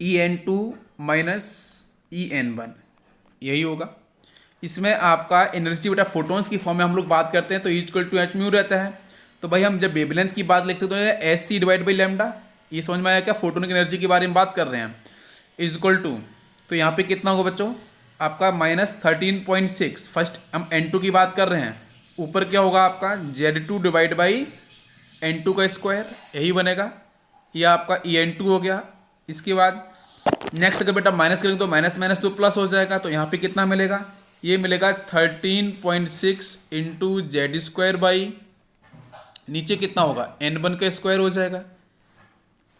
En2 - En1 यही होगा। इसमें आपका एनर्जी बेटा फोटोन्स की फॉर्म में हम लोग बात करते हैं तो E=h μ रहता है। तो भाई हम जब वेवलेंथ की बात लिख सकते हैं hc/λ, ये समझ में आया क्या, फोटोन की एनर्जी के बारे में बात कर रहे हैं, = तो यहाँ पे कितना होगा बच्चों आपका -13.6। फर्स्ट हम n2 की बात कर रहे हैं, ऊपर क्या होगा आपका Z2/n2², यही बनेगा, ये आपका En2 हो गया। इसके बाद नेक्स्ट अगर बेटा माइनस करेंगे तो माइनस माइनस तो प्लस हो जाएगा। तो यहाँ पे कितना मिलेगा, ये मिलेगा 13.6 × Z², नीचे कितना होगा n1² हो जाएगा,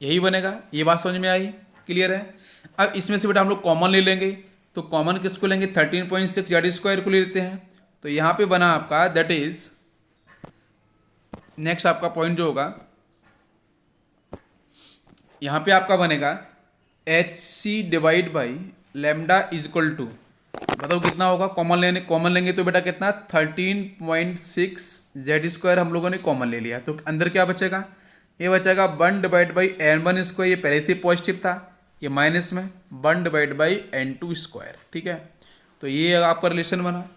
यही बनेगा। ये बात समझ में आई, क्लियर है। अब इसमें से बेटा हम लोग कॉमन ले लेंगे, तो कॉमन किसको लेंगे, 13.6 Z² को ले लेते हैं। तो यहाँ पे बना आपका दैट इज, नेक्स्ट आपका पॉइंट जो होगा यहाँ पे आपका बनेगा hc/λ = बताओ कितना होगा, कॉमन लेंगे तो बेटा कितना 13.6 Z² हम लोगों ने कॉमन ले लिया। तो अंदर क्या बचेगा, ये बचेगा 1/n1², ये पहले से पॉजिटिव था, ये माइनस में 1/n2², ठीक है। तो ये आपका रिलेशन बना।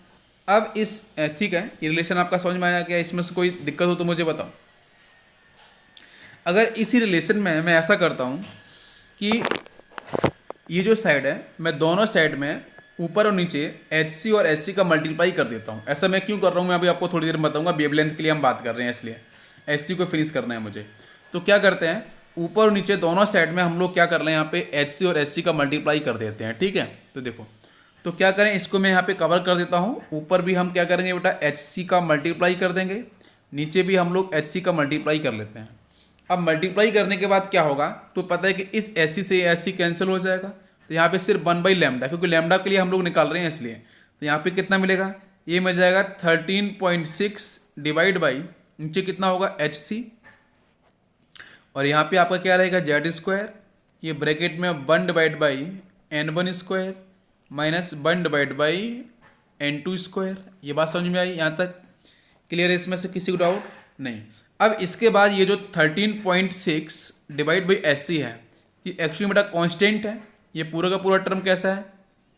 अब इस, ठीक है, ये रिलेशन आपका समझ में आया क्या, इसमें से कोई दिक्कत हो तो मुझे बताओ। अगर इसी रिलेशन में मैं ऐसा करता हूँ कि ये जो साइड है मैं दोनों साइड में ऊपर और नीचे HC और SC का मल्टीप्लाई कर देता हूँ। ऐसा मैं क्यों कर रहा हूँ मैं अभी आपको थोड़ी देर में बताऊँगा, वेवलेंथ के लिए हम बात कर रहे हैं इसलिए SC को फिनिश करना है मुझे। तो क्या करते हैं, ऊपर और नीचे दोनों साइड में हम लोग क्या कर रहे हैं, यहाँ पे HC और SC का मल्टीप्लाई कर देते हैं, ठीक है। तो देखो, तो क्या करें, इसको मैं यहाँ पे कवर कर देता हूँ। ऊपर भी हम क्या करेंगे बेटा HC का मल्टीप्लाई कर देंगे, नीचे भी हम लोग HC का मल्टीप्लाई कर लेते हैं। अब मल्टीप्लाई करने के बाद क्या होगा, तो पता है कि इस HC से SC कैंसिल हो जाएगा। तो यहाँ पे सिर्फ 1/λ, क्योंकि लैम्डा के लिए हम लोग निकाल रहे हैं इसलिए। तो यहाँ पे कितना मिलेगा, ये मिल जाएगा 13.6 / नीचे कितना होगा HC, और यहाँ पे आपका क्या रहेगा Z², ये ब्रैकेट में 1/n1² माइनस 1/n2²। ये बात समझ में आई यहाँ तक, क्लियर है, इसमें से किसी को डाउट नहीं। अब इसके बाद ये जो 13.6 / SC है, ये एक्चुअली बेटा कांस्टेंट है। ये पूरा का पूरा टर्म कैसा है,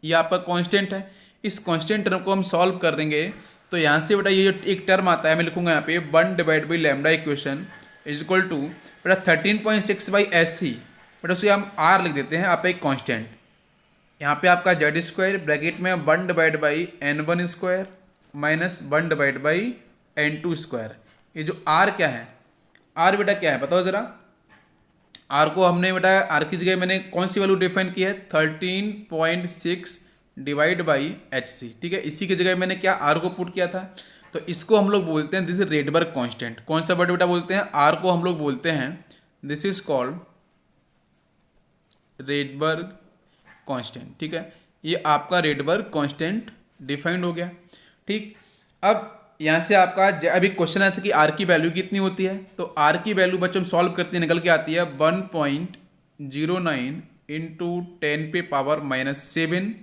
ये आपका कांस्टेंट है। इस कांस्टेंट टर्म को हम सॉल्व कर देंगे तो यहाँ से बेटा ये जो एक टर्म आता है मैं लिखूंगा यहाँ पे 1 divide by lambda equation is equal to बेटा 13.6 बाई एस सी, बेटा उसे हम आर लिख देते हैं आप एक कॉन्स्टेंट। यहाँ पे आपका जेड स्क्वायर ब्रैकेट में 1 divide by n one square minus 1 divide by n two square. ये जो आर क्या है, आर बेटा क्या है बताओ ज़रा। आर को हमने बेटा आर की जगह मैंने कौन सी वैल्यू डिफाइन की है 13.6 डिवाइड बाई एच सी, ठीक है। इसी की जगह मैंने क्या आर को पुट किया था, तो इसको हम लोग बोलते हैं दिस इज रेडबर्ग कांस्टेंट। कौन सा वर्ड बेटा बोलते हैं, आर को हम लोग बोलते हैं this is called Rydberg constant, ठीक है। ये आपका रेडबर्ग कांस्टेंट डिफाइंड हो गया, ठीक। अब यहाँ से आपका अभी क्वेश्चन आया था कि आर की वैल्यू कितनी होती है, तो आर की वैल्यू बच्चों हम सॉल्व करते हैं निकल के आती है 1.09 इंटू 10 पे पावर -7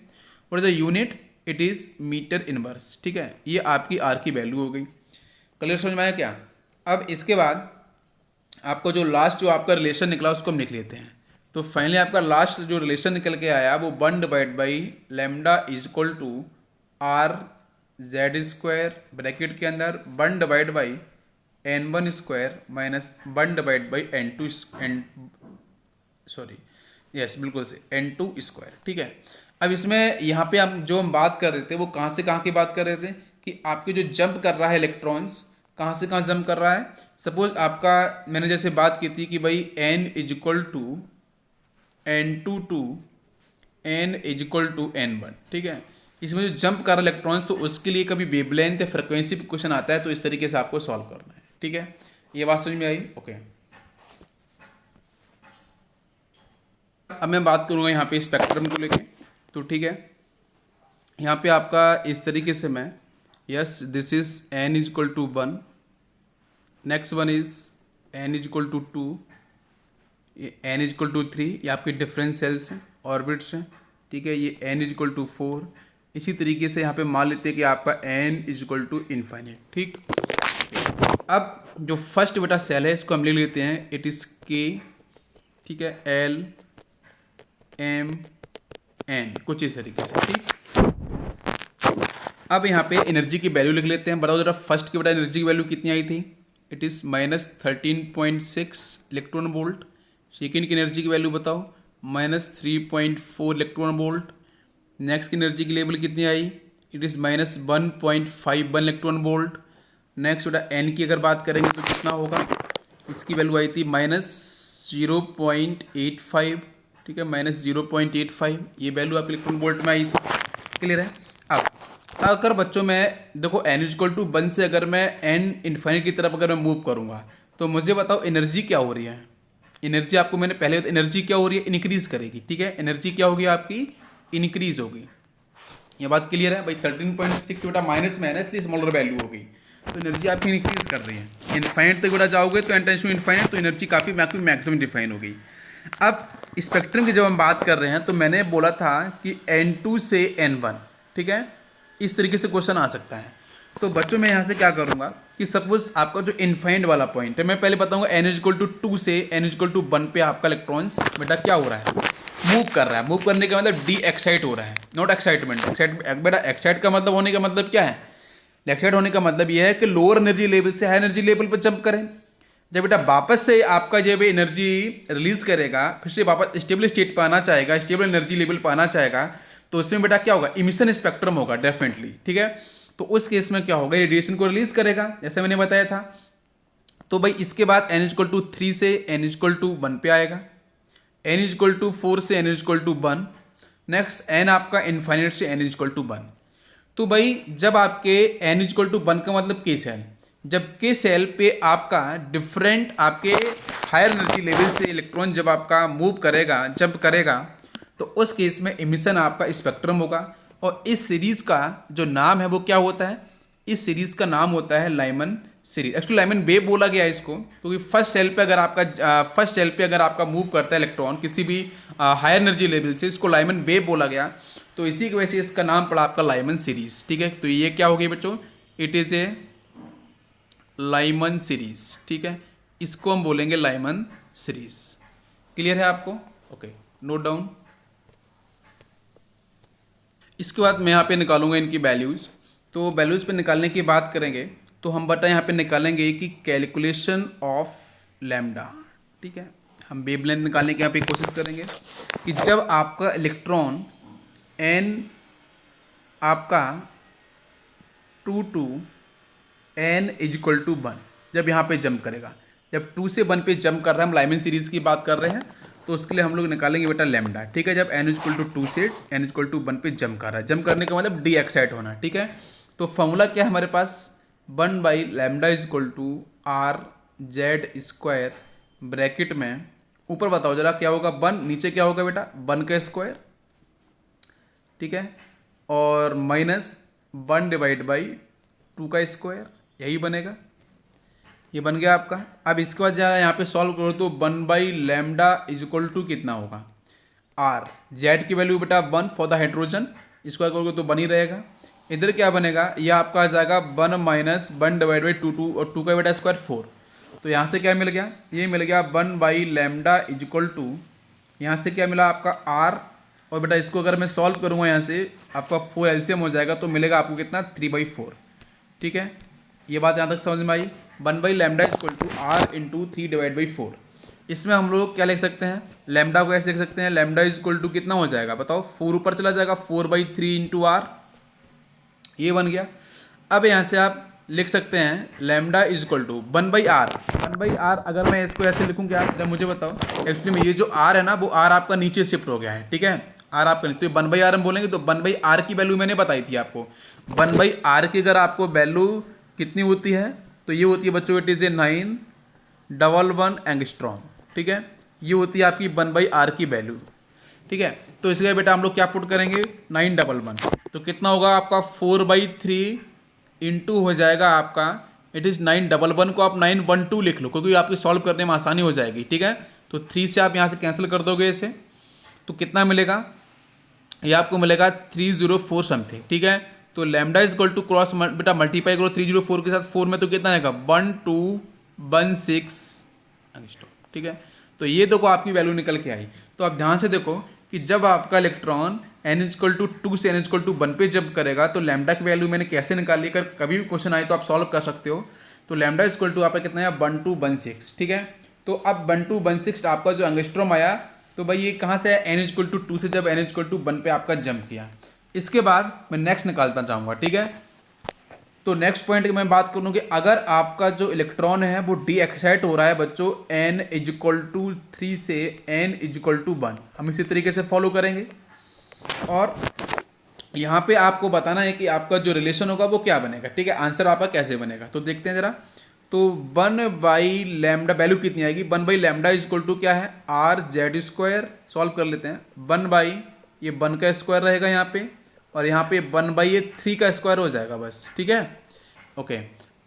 और the unit it is metre inverse, ठीक है। ये आपकी आर की वैल्यू हो गई। क्लियर समझ में आया क्या। अब इसके बाद आपको जो लास्ट जो आपका रिलेशन निकला उसको हम लिख लेते हैं। तो फाइनली आपका लास्ट जो रिलेशन निकल के आया वो 1 divide by lambda is equal to R Z square bracket के अंदर 1 divide by n one square minus 1 divide by n two बिल्कुल से एन टू स्क्वायर, ठीक है। अब इसमें यहाँ पे हम बात कर रहे थे वो कहाँ से कहाँ की बात कर रहे थे कि आपके जो जंप कर रहा है इलेक्ट्रॉन्स कहाँ से कहाँ जंप कर रहा है। सपोज आपका मैंने जैसे बात की थी कि भाई n is equal to n is equal to n1, ठीक है। इसमें जो जंप कर रहा है इलेक्ट्रॉन्स तो उसके लिए कभी वेवलेंथ या फ्रिक्वेंसी पे क्वेश्चन आता है तो इस तरीके से आपको सॉल्व करना है, ठीक है। ये बात समझ में आई, ओके। अब मैं बात करूँगा यहाँ पे स्पेक्ट्रम को लेके, तो ठीक है। यहाँ पे आपका इस तरीके से मैं yes this is n is equal to 1, next one is n is equal to 2, n is equal to 3, ये आपके डिफरेंट सेल्स हैं ऑर्बिट्स हैं, ठीक है। ये n इज इक्वल टू 4, इसी तरीके से यहाँ पे मान लेते हैं कि आपका n is equal to infinite, ठीक। अब जो फर्स्ट बेटा सेल है इसको हम ले लेते हैं इट इज़ k, ठीक है, l m n कुछ इस तरीके से, ठीक। अब यहाँ पे एनर्जी की वैल्यू लिख लेते हैं। बताओ जरा फर्स्ट की बेटा एनर्जी की वैल्यू कितनी आई थी, it is -13.6 electron volt. Second की एनर्जी की वैल्यू बताओ -3.4 इलेक्ट्रॉन वोल्ट। नेक्स्ट की एनर्जी की लेवल कितनी आई, it is -1.51 electron volt. Next बेटा एन की अगर बात करेंगे तो कितना होगा, इसकी वैल्यू आई थी -0.85, ठीक है, -0.85 ये वैल्यू आप इलेक्ट्रॉन वोल्ट में आई थी। क्लियर है। अब अगर बच्चों मैं देखो n इक्वल टू 1 से अगर मैं n इन्फाइनिट की तरफ अगर मैं मूव करूँगा तो मुझे बताओ एनर्जी क्या हो रही है। एनर्जी आपको मैंने पहले एनर्जी क्या हो रही है, इनक्रीज करेगी, ठीक है। एनर्जी क्या होगी आपकी, इनक्रीज होगी। ये बात क्लियर है भाई। 13.6 बेटा माइनस में है ना इसलिए स्मॉलर वैल्यू होगी, तो एनर्जी आपकी इंक्रीज कर रही है। इनफाइनिट तक बेटा जाओगे तो एन टू इनफाइनिट तो एनर्जी काफ़ी मैक्सिमम डिफाइन होगी। अब स्पेक्ट्रम की जब हम बात कर रहे हैं तो मैंने बोला था कि n2 से n1, ठीक है, इस तरीके से क्वेश्चन आ सकता है। तो बच्चों मैं यहाँ से क्या करूँगा कि सपोज आपका जो इनफाइंड वाला पॉइंट है मैं पहले बताऊँगा n इक्वल टू 2 से n इक्वल टू 1 पे आपका इलेक्ट्रॉन्स बेटा क्या हो रहा है, मूव कर रहा है। मूव करने का मतलब डी एक्साइट हो रहा है, नॉट एक्साइटमेंट। बेटा एक्साइट का मतलब होने का मतलब क्या है, एक्साइट होने का मतलब यह है कि लोअर एनर्जी लेवल से हाई एनर्जी लेवल पर जंप करें। जब बेटा वापस से आपका जब एनर्जी रिलीज करेगा फिर से वापस स्टेबल स्टेट पर आना चाहेगा, स्टेबल एनर्जी लेवल पर आना चाहेगा, तो उसमें बेटा क्या होगा, इमिशन स्पेक्ट्रम होगा डेफिनेटली, ठीक है। तो उस केस में क्या होगा, रेडिएशन को रिलीज करेगा जैसे मैंने बताया था। तो भाई इसके बाद n इक्वल टू 3 से n इक्वल टू 1 पे आएगा, n इक्वल टू 4 से n equal to 1, next n आपका इनफाइनाइट से n इक्वल टू 1। तो भाई जब आपके n इक्वल टू 1 का मतलब के सेल, जब के सेल पे आपका डिफरेंट आपके हायर एनर्जी लेवल से इलेक्ट्रॉन जब आपका मूव करेगा, जब करेगा, तो उस केस में इमिशन आपका स्पेक्ट्रम होगा। और इस सीरीज़ का जो नाम है वो क्या होता है, इस सीरीज़ का नाम होता है Lyman series. Actually Lyman wave बोला गया है इसको क्योंकि फर्स्ट सेल पे अगर आपका मूव करता है इलेक्ट्रॉन किसी भी हायर एनर्जी लेवल से, इसको लाइमन वेव बोला गया, तो इसी की वजह से इसका नाम पड़ा आपका लाइमन सीरीज, ठीक है। तो ये क्या होगी बच्चों, it is a Lyman series, ठीक है, इसको हम बोलेंगे लाइमन सीरीज। क्लियर है आपको, ओके, नोट डाउन। इसके बाद मैं यहाँ पे निकालूंगा इनकी वैल्यूज़। तो वैल्यूज़ पे निकालने की बात करेंगे तो हम बता यहाँ पे निकालेंगे कि कैलकुलेशन ऑफ लैम्डा। ठीक है, हम वेवलेंथ निकालने की यहाँ पे कोशिश करेंगे कि जब आपका इलेक्ट्रॉन एन आपका 2 एन इज इक्वल टू 1 जब यहाँ पे जंप करेगा, जब 2 से 1 पे जंप कर रहा है, हम लाइमन सीरीज की बात कर रहे हैं, तो उसके लिए हम लोग निकालेंगे बेटा लैम्डा। ठीक है, जब एन इज इक्वल टू 2 से एन इज इक्वल टू 1 पे जंप कर रहा है, जंप करने का मतलब डी एक्साइट होना। ठीक है, तो फॉर्मूला क्या है हमारे पास, 1 by lambda is equal to R Z square bracket में, ऊपर बताओ जरा क्या होगा 1, नीचे क्या होगा बेटा 1 का स्क्वायर। ठीक है, और माइनस 1 डिवाइड बाई 2 का स्क्वायर, यही बनेगा, ये बन गया आपका। अब इसके बाद जरा यहाँ पे सॉल्व करो तो 1 by lambda is equal to कितना होगा, आर जेड की वैल्यू बेटा 1 फॉर द हाइड्रोजन, स्क्वायर करोगे तो 1 ही रहेगा। इधर क्या बनेगा, यह आपका आ जाएगा 1 माइनस 1 डिवाइड बाई 2 और 2 का बेटा स्क्वायर 4। तो यहाँ से क्या मिल गया, ये मिल गया 1 by lambda is equal to, यहाँ से क्या मिला आपका आर, और बेटा इसको अगर मैं सॉल्व करूँगा यहाँ से आपका 4 एलसीएम हो जाएगा तो मिलेगा आपको कितना 3/4। ठीक है, ये बात यहाँ तक समझ में आई। 1 by lambda is equal to R into 3 divide by 4। इसमें हम लोग क्या लिख सकते हैं, लैम्डा को ऐसे लिख सकते हैं, लैम्डा इज इक्वल टू कितना हो जाएगा बताओ, 4 ऊपर चला जाएगा, 4/3 इंटू आर, ये बन गया। अब यहाँ से आप लिख सकते हैं lambda is equal to 1 by R. 1 by R अगर मैं इसको ऐसे लिखूँ क्या, जब मुझे बताओ एक्चुअली में ये जो आर है ना वो आर आपका नीचे शिफ्ट हो गया है। ठीक है, आर आपका तो 1 बाई आर हम बोलेंगे तो 1 बाई आर की वैल्यू मैंने बताई थी आपको। 1 बाई आर की अगर आपको वैल्यू कितनी होती है तो ये होती है बच्चों, इट इज़ ए 911 एंगस्ट्रॉम। ठीक है, ये होती है आपकी 1 बाई आर की वैल्यू। ठीक है, तो इसलिए बेटा हम लोग क्या पुट करेंगे 911, तो कितना होगा आपका 4/3 इंटू हो जाएगा आपका, इट इज़ 911 को आप 912 लिख लो क्योंकि आपकी सॉल्व करने में आसानी हो जाएगी। ठीक है, तो 3 से आप यहाँ से कैंसिल कर दोगे इसे, तो कितना मिलेगा, ये आपको मिलेगा 304 समथिंग। ठीक है, तो lambda is equal to cross बेटा मल्टीप्लाई करो 304 के साथ 4 में, तो कितना आएगा 1216 एंगस्ट्रॉम। ठीक है, तो ये देखो आपकी वैल्यू निकल के आई। तो आप ध्यान से देखो कि जब आपका electron n is equal to 2 से एन इज इक्वल टू 1 पे जब करेगा तो लैम्डा की वैल्यू मैंने कैसे निकाली, अगर कभी भी क्वेश्चन आए तो आप सॉल्व कर सकते हो। तो लैम्डा इज इक्वल टू आपका कितना है 1216। ठीक है, तो अब 1216 आपका जो एंगस्ट्रॉम आया, तो भाई ये कहाँ से है, एन इज इक्वल टू 2 से जब एन इज इक्वल टू 1 पे आपका जंप किया। इसके बाद मैं नेक्स्ट निकालना चाहूँगा। ठीक है, तो नेक्स्ट पॉइंट की मैं बात करूँ कि अगर आपका जो इलेक्ट्रॉन है वो डी एक्साइट हो रहा है बच्चों एन इज इक्वल टू 3 से एन इज इक्वल टू 1, हम इसी तरीके से फॉलो करेंगे। और यहाँ पे आपको बताना है कि आपका जो रिलेशन होगा वो क्या बनेगा। ठीक है, आंसर आपका कैसे बनेगा तो देखते हैं जरा। तो 1 बाई लैम्डा वैल्यू कितनी आएगी, 1 by lambda is equal to क्या है आर जेड स्क्वायर, सॉल्व कर लेते हैं। 1 बाई ये 1 का स्क्वायर रहेगा यहाँ पे, और यहाँ पे 1 बाई ये 3 का स्क्वायर हो जाएगा बस। ठीक है, ओके।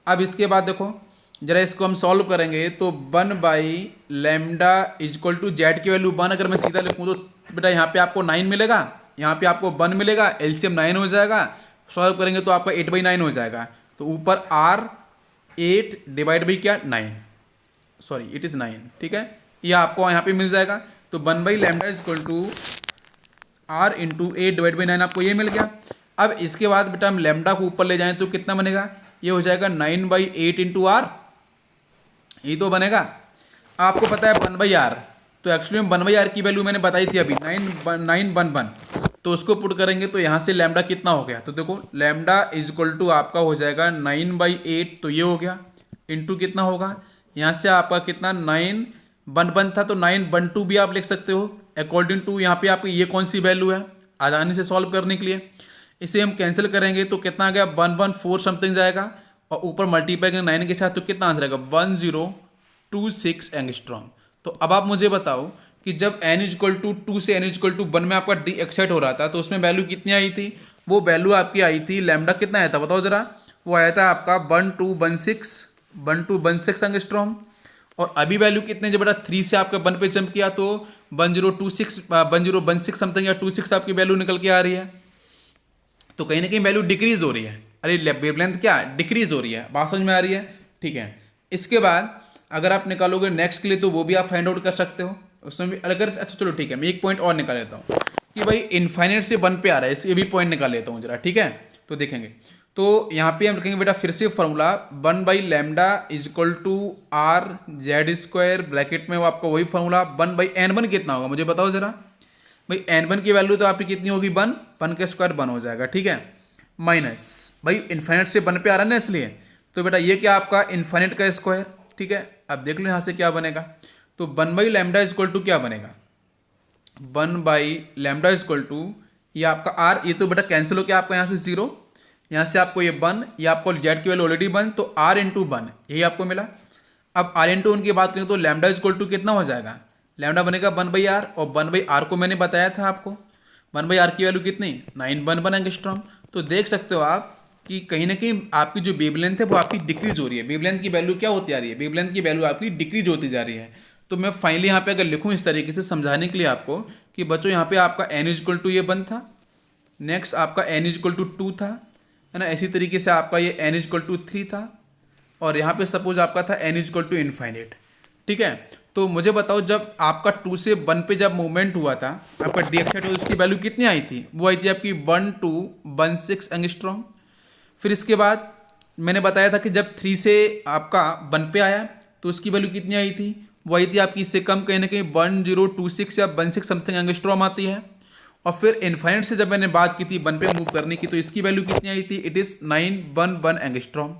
अब इसके बाद देखो जरा इसको हम सॉल्व करेंगे तो 1 by lambda is equal to Z की वैल्यू 1 अगर मैं सीधा लिखूँ तो बेटा यहाँ पे आपको 9 मिलेगा, यहाँ पे आपको 1 मिलेगा, एलसीएम 9 हो जाएगा, सॉल्व करेंगे तो आपका 8/9 हो जाएगा। तो ऊपर आर 8 डिवाइड बाई क्या 9, सॉरी इट इज़ 9। ठीक है, ये आपको यहाँ पे मिल जाएगा। तो 1 by lambda is equal to R into 8 divide by 9 आपको ये मिल गया। अब इसके बाद बेटा हम लैम्डा को ऊपर ले जाएं तो कितना बनेगा, ये हो जाएगा 9/8 इंटू आर, ये तो बनेगा। आपको पता है 1/r, तो एक्चुअली में 1/r की वैल्यू मैंने बताई थी अभी 911, तो उसको पुट करेंगे तो यहाँ से लैम्डा कितना हो गया, तो देखो लैम्डा इज इक्वल टू आपका हो जाएगा 9/8, तो ये हो गया इंटू कितना होगा, यहाँ से आपका कितना 911 था तो 912 भी आप लिख सकते हो अकॉर्डिंग टू यहाँ पे आपकी ये कौन सी वैल्यू है आसानी से सॉल्व करने के लिए। इसे हम कैंसिल करेंगे तो कितना आ गया 114 समथिंग जाएगा, और ऊपर मल्टीप्लाई करेंगे 9 के साथ तो कितना आंसर आएगा 1026 एंगस्ट्रॉम। तो अब आप मुझे बताओ कि जब n इज इक्वल टू 2 से n इज इक्वल टू 1 में आपका डी एक्साइट हो रहा था तो उसमें वैल्यू कितनी आई थी, वो वैल्यू आपकी आई थी लैम्डा कितना आया था बताओ जरा, वो आया था आपका 1216 एंगस्ट्रॉम। और अभी वैल्यू कितने जब बेटा 3 से आपका 1 पे जंप किया तो 1016 समथिंग या 26 आपकी वैल्यू निकल के आ रही है। तो कहीं ना कहीं वैल्यू डिक्रीज हो रही है, अरे वेवलेंथ क्या डिक्रीज हो रही है, बात समझ में आ रही है। ठीक है, इसके बाद अगर आप निकालोगे नेक्स्ट के लिए तो वो भी आप फाइंड आउट कर सकते हो उसमें भी। अगर अच्छा चलो ठीक है, मैं एक पॉइंट और निकाल लेता हूँ कि भाई इनफाइनाइट से 1 पे आ रहा है, इसके भी पॉइंट निकाल लेता हूँ जरा। ठीक है, तो देखेंगे तो यहाँ पे हम लिखेंगे बेटा फिर से formula 1/λ is equal to R Z square, bracket में वो आपका वही फॉर्मूला 1/n1 कितना होगा मुझे बताओ जरा भाई। n1 की वैल्यू तो आपकी कितनी होगी 1 का स्क्वायर 1 हो जाएगा, ठीक है, माइनस भाई इन्फाइनेट से 1 पे आ रहा है ना इसलिए, तो बेटा ये क्या आपका इन्फाइनेट का स्क्वायर, ठीक है। अब देख लो यहाँ से क्या बनेगा, तो 1/λ इज इक्वल टू क्या बनेगा 1/λ इज इक्वल टू ये आपका आर, ये तो बेटा कैंसिल हो गया आपका यहाँ से 0, यहाँ से आपको ये 1, ये आपको जेड की वैल्यू ऑलरेडी 1, तो आर इंटू 1 यही आपको मिला। अब आर इंटू 1 की बात करें तो लैम्डा इज इक्वल टू कितना हो जाएगा, लैम्डा बनेगा 1/r, और 1/r को मैंने बताया था आपको 1/r की वैल्यू कितनी 911 एंगस्ट्रॉम। तो देख सकते हो आप कि कहीं ना कहीं आपकी जो वेवलेंथ है वो आपकी डिक्रीज हो रही है, वेवलेंथ की वैल्यू क्या होती जा रही है, वेवलेंथ की वैल्यू आपकी डिक्रीज होती जा रही है। तो मैं फाइनली यहाँ पे अगर लिखूँ इस तरीके से समझाने के लिए आपको कि बच्चों यहाँ पे आपका n इज इक्वल टू ये 1 था, नेक्स्ट आपका n इज इक्वल टू 2 था, है ना, इसी तरीके से आपका ये n इज इक्वल टू 3 था, और यहाँ पे सपोज आपका था n is equal to infinite, ठीक है। तो मुझे बताओ जब आपका 2 से 1 पे जब मूवमेंट हुआ था आपका डी एक्साइट, उसकी वैल्यू कितनी आई थी, वो आई थी आपकी 1216 एंगस्ट्रॉम। फिर इसके बाद मैंने बताया था कि जब 3 से आपका 1 पे आया तो उसकी वैल्यू कितनी आई थी, वो आई थी आपकी इससे कम कहीं ना कहीं 1026 या 16 समथिंग एंगस्ट्रॉम आती है। और फिर इन्फाइनाइट से जब मैंने बात की थी 1 पे मूव करने की तो इसकी वैल्यू कितनी आई थी, इट इज़ 911 एंगस्ट्रॉम।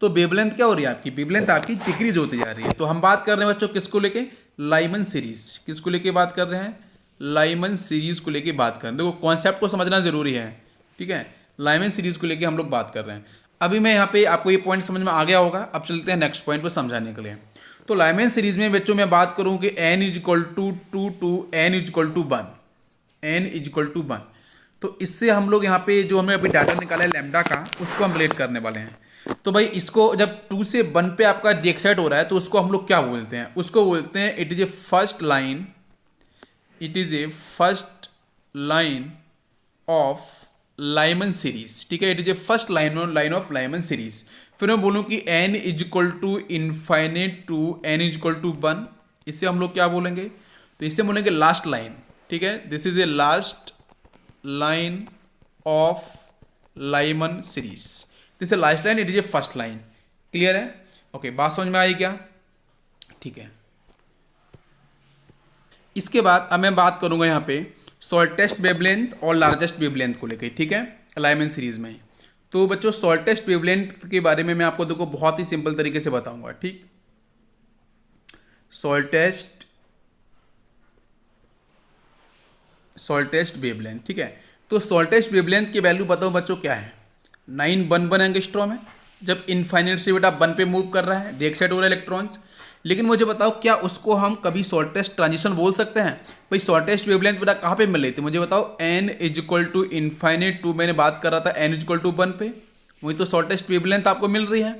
तो वेवलेंथ क्या हो रही है आपकी, वेवलेंथ आपकी डिक्रीज होती जा रही है। तो हम बात कर रहे हैं बच्चों किसको लेके, लाइमन सीरीज, किसको लेके बात कर रहे हैं, लाइमन सीरीज को लेके बात कर रहे हैं। देखो कॉन्सेप्ट को समझना जरूरी है, ठीक है, लाइमन सीरीज को लेके हम लोग बात कर रहे हैं। अभी मैं यहाँ पे आपको ये पॉइंट समझ में आ गया होगा, अब चलते हैं नेक्स्ट पॉइंट पर समझाने के लिए। तो लाइमन सीरीज में बच्चों मैं बात करूँ कि n is equal to 2 to n is equal to 1, n is equal to 1। तो इससे हम लोग यहाँ पे जो हमने अभी डाटा निकाला है लैम्डा का उसको हम रिलेट करने वाले हैं। तो भाई इसको जब 2 से 1 पे आपका डी एक्साइट हो रहा है तो उसको हम लोग क्या बोलते हैं, उसको बोलते हैं it is a first line, it is a first line of Lyman series, ठीक है, it is a first line of Lyman series. फिर मैं बोलूँ कि n is equal to infinite to n is equal to 1, इसे हम लोग क्या बोलेंगे, तो इसे बोलेंगे लास्ट लाइन, ठीक है, this is A last line of Lyman series, this is last line, it is a first line. Clear है, ओके, बात समझ में आई क्या, ठीक है। इसके बाद अब मैं बात करूंगा यहाँ पे शॉर्टेस्ट वेवलेंथ और लार्जेस्ट वेवलेंथ को लेकर, ठीक है, लाइमन सीरीज में। तो बच्चों शॉर्टेस्ट वेवलेंथ के बारे में मैं आपको देखो बहुत ही सिंपल तरीके से बताऊंगा, ठीक, शॉर्टेस्ट वेवलेंथ, ठीक है। तो शॉर्टेस्ट वेवलेंथ की वैल्यू बताओ बच्चों क्या है, 911 एंगस्ट्रॉम है। जब इनफाइनाइट से बेटा 1 पे मूव कर रहा है, डी एक्साइट हो रहा है इलेक्ट्रॉन्स। लेकिन मुझे बताओ क्या उसको हम कभी शॉर्टेस्ट ट्रांजिशन बोल सकते हैं, भाई शॉर्टेस्ट वेवलेंथ बेटा कहाँ पे मिल रही थी मुझे बताओ, n is equal to infinite to, मैंने बात कर रहा था n इज इक्वल टू 1 पे, वही तो शॉर्टेस्ट वेवलेंथ आपको मिल रही है।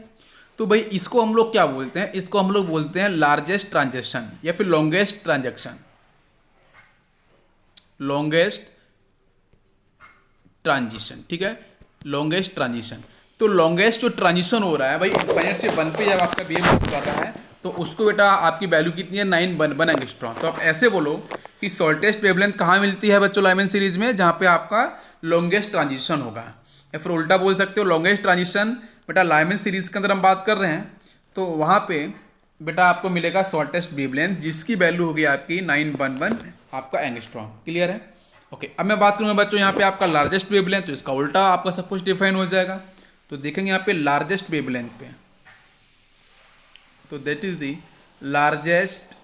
तो भाई इसको हम लोग क्या बोलते हैं, इसको हम लोग बोलते हैं लार्जेस्ट ट्रांजेक्शन या फिर लॉन्गेस्ट ट्रांजेक्शन, लॉन्गेस्ट ट्रांजिशन, ठीक है, लॉन्गेस्ट ट्रांजिशन। तो लॉन्गेस्ट जो ट्रांजिशन हो रहा है भाई इनफाइनाइट से 1 पे जब आपका वेव मूव कर रहा है तो उसको बेटा आपकी वैल्यू कितनी है 911 एंगस्ट्रॉम। तो आप ऐसे बोलो कि शॉर्टेस्ट वेवलेंथ कहाँ मिलती है बच्चों लाइमन सीरीज में, जहाँ पे आपका लॉन्गेस्ट ट्रांजिशन होगा, या फिर उल्टा बोल सकते हो लॉन्गेस्ट ट्रांजिशन बेटा लाइमन सीरीज के अंदर हम बात कर रहे हैं तो वहाँ पे बेटा आपको मिलेगा शॉर्टेस्ट वेवलेंथ जिसकी वैल्यू होगी आपकी 911 आपका एंगस्ट्रॉम। क्लियर है, ओके। अब मैं बात करूँगा बच्चों यहाँ पे आपका लार्जेस्ट वेवलेंथ, तो इसका उल्टा आपका सब कुछ डिफाइन हो जाएगा। तो देखेंगे यहाँ पे लार्जेस्ट वेवलेंथ पे, तो that is the largest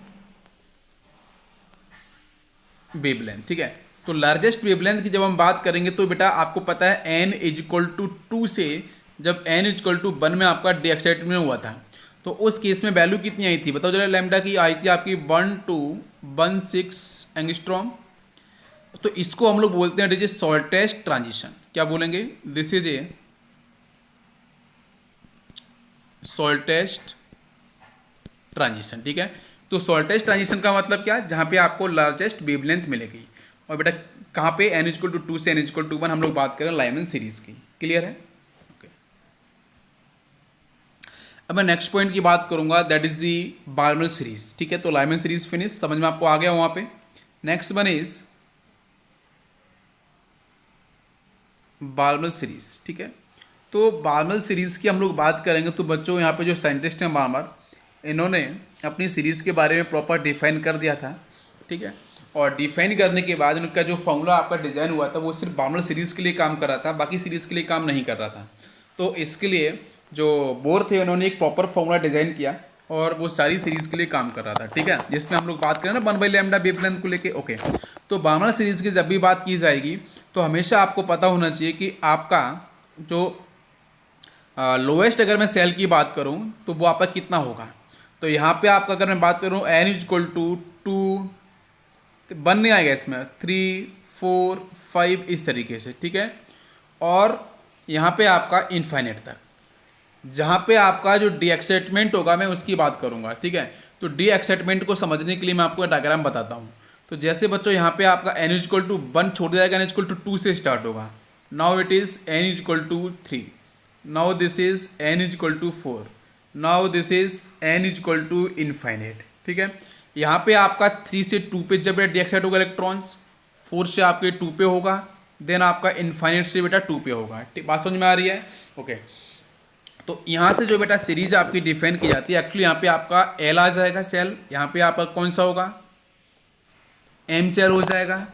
wavelength, ठीक है। तो लार्जेस्ट वेवलेंथ की जब हम बात करेंगे तो बेटा आपको पता है n इज इक्वल टू 2 से जब n इज इक्वल टू 1 में आपका डी एक्साइट में हुआ था तो उस केस में वैल्यू कितनी आई थी बताओ जरा, लैम्डा की आई थी आपकी 1216 एंगस्ट्रॉम। तो इसको हम लोग बोलते हैं it is A shortest transition, क्या बोलेंगे, this is A shortest transition, ठीक है। तो शॉर्टेस्ट ट्रांजिशन का मतलब क्या है, जहाँ पे आपको लार्जेस्ट वेवलेंथ मिलेगी। और बेटा कहाँ पे n इक्वल टू 2 से n इक्वल टू 1 हम लोग बात करें लाइमन सीरीज की। क्लियर है, ओके। अब मैं नेक्स्ट पॉइंट की बात करूंगा दैट इज दी बार्नल सीरीज, ठीक है। तो लाइमन सीरीज फिनिश, समझ में आपको आ गया वहाँ पे। नेक्स्ट वन इज बार्नल सीरीज, ठीक है। तो बार्मल सीरीज़ की हम लोग बात करेंगे तो बच्चों यहाँ पे जो साइंटिस्ट हैं बार्मर, इन्होंने अपनी सीरीज़ के बारे में प्रॉपर डिफाइन कर दिया था, ठीक है। और डिफाइन करने के बाद उनका जो फॉर्मूला आपका डिज़ाइन हुआ था वो सिर्फ बार्मल सीरीज़ के लिए काम कर रहा था, बाकी सीरीज़ के लिए काम नहीं कर रहा था। तो इसके लिए जो बोर थे उन्होंने एक प्रॉपर फॉर्मूला डिज़ाइन किया और वो सारी सीरीज़ के लिए काम कर रहा था, ठीक है। जिसमें हम लोग बात करें ना 1/λ वेवलेंथ को लेके, ओके। तो बार्मल सीरीज़ की जब भी बात की जाएगी तो हमेशा आपको पता होना चाहिए कि आपका जो लोएस्ट अगर मैं सेल की बात करूं तो वो आपका कितना होगा। तो यहाँ पे आपका अगर मैं बात करूं n इक्वल टू 2 बन नहीं आएगा इसमें 3 4 5 इस तरीके से, ठीक है। और यहाँ पे आपका इनफाइनेट तक, जहाँ पे आपका जो डी एक्साइटमेंट होगा मैं उसकी बात करूँगा, ठीक है। तो डी एक्साइटमेंट को समझने के लिए मैं आपको डायग्राम बताता हूँ। तो जैसे बच्चों यहाँ पे आपका n इक्वल टू 1 छोड़ जाएगा, n इक्वल टू 2 से स्टार्ट होगा। Now it is n equal to 3, now this is n equal to 4, now this is n equal to infinite, ठीक है। यहाँ पे आपका 3 से 2 पे जब डी एक्साइट होगा इलेक्ट्रॉन्स, 4 से आपके 2 पे होगा, देन आपका इनफाइनेट से बेटा 2 पे होगा, ठीक। बात समझ में आ रही है, ओके। तो यहाँ से जो बेटा सीरीज आपकी डिफाइन की जाती है, एक्चुअली यहाँ पे आपका एल आ जाएगा सेल, यहाँ पे आपका कौन सा होगा एम सेल हो जाएगा।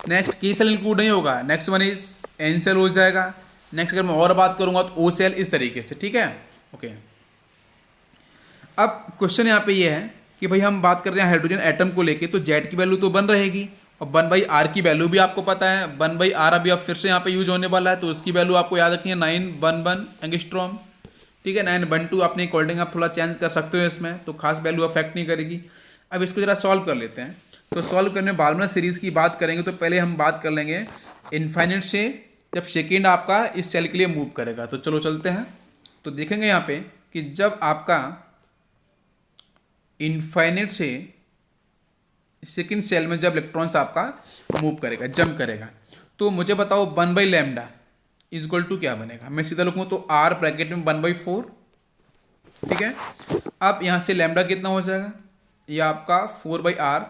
नेक्स्ट के सेल इंक्लूड नहीं होगा, next one is n cell हो जाएगा। नेक्स्ट अगर मैं और बात करूंगा तो ओ सेल, इस तरीके से, ठीक है, ओके। अब क्वेश्चन यहाँ पे ये है कि भाई हम बात कर रहे हैं हाइड्रोजन एटम को लेके, तो जेड की वैल्यू तो 1 रहेगी और 1/r की वैल्यू भी आपको पता है। 1/r अभी अब फिर से यहाँ पे यूज होने वाला है, तो उसकी वैल्यू आपको याद रखनी है 911 एंगस्ट्रॉम, ठीक है। 912 अपनी कोल्डिंग आप थोड़ा चेंज कर सकते हो इसमें, तो खास वैल्यू अफेक्ट नहीं करेगी। अब इसको जरा सॉल्व कर लेते हैं। तो सॉल्व करने में बार्मर सीरीज़ की बात करेंगे तो पहले हम बात कर लेंगे इनफाइनेट से, जब सेकेंड आपका इस सेल के लिए मूव करेगा। तो चलो चलते हैं। तो देखेंगे यहाँ पे कि जब आपका इनफाइनेट से सेकेंड सेल में जब इलेक्ट्रॉन्स आपका मूव करेगा, जंप करेगा, तो मुझे बताओ 1/λ इक्वल टू क्या बनेगा। मैं सीधा लिखूँ तो r ब्रैकेट में 1/4, ठीक है। अब यहाँ से लैम्डा कितना हो जाएगा, ये आपका 4/r,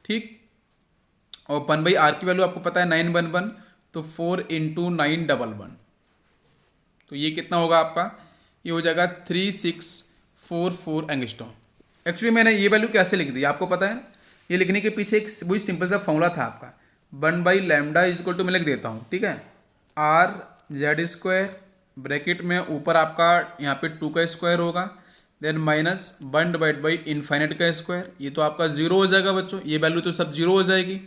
ठीक। और 1/r की वैल्यू आपको पता है 911, तो 4 × 911, तो ये कितना होगा आपका, ये हो जाएगा 3644 एंगस्ट्रॉम। एक्चुअली मैंने ये वैल्यू कैसे लिख दी आपको पता है, ये लिखने के पीछे एक वही सिंपल सा फॉर्मूला था आपका, 1/λ इक्वल टू मैं लिख देता हूँ, ठीक है, r² ब्रैकेट में ऊपर आपका यहाँ पे 2 का स्क्वायर होगा, देन माइनस 1// इनफाइनेट का स्क्वायर, ये तो आपका 0 हो जाएगा बच्चों, ये वैल्यू तो सब 0 हो जाएगी, है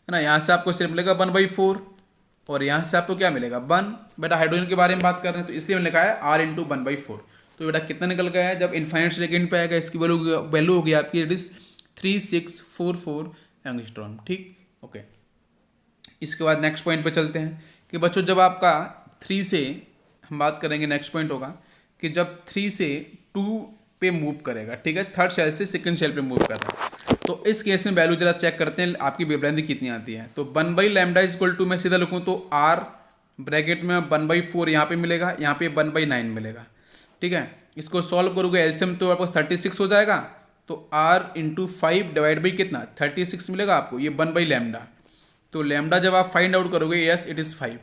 ना। यहाँ से आपको सिर्फ मिलेगा 1/4 और यहाँ से आपको क्या मिलेगा 1। बेटा हाइड्रोजन के बारे में बात कर रहे हैं तो इसलिए मैंने लिखा है r × 1/4। तो बेटा कितना निकल गया है, जब इनफाइनेट सेकेंड पे आएगा इसकी वैल्यू होगी आपकी इट इज़ 3644 एंगस्ट्रॉम, ठीक, ओके। इसके बाद नेक्स्ट पॉइंट पे चलते हैं कि बच्चों जब आपका 3 से हम बात करेंगे, नेक्स्ट पॉइंट होगा कि जब 3 से 2 पे मूव करेगा, ठीक है, थर्ड सेल से सेकंड सेल पे मूव कर रहा है, तो इस केस में वैल्यू जरा चेक करते हैं आपकी वेवलेंथ कितनी आती है। तो 1/λ इक्वल टू मैं सीधा लिखूँ तो r ब्रैकेट में 1/4 यहाँ पे मिलेगा, यहाँ पे 1/9 मिलेगा, ठीक है। इसको सॉल्व करोगे एलसीएम तो आपको 36 हो जाएगा, तो r × 5 डिवाइड बाई कितना 36 मिलेगा आपको, ये 1/λ। तो लैम्डा जब आप फाइंड आउट करोगे, यस इट इज़ 5,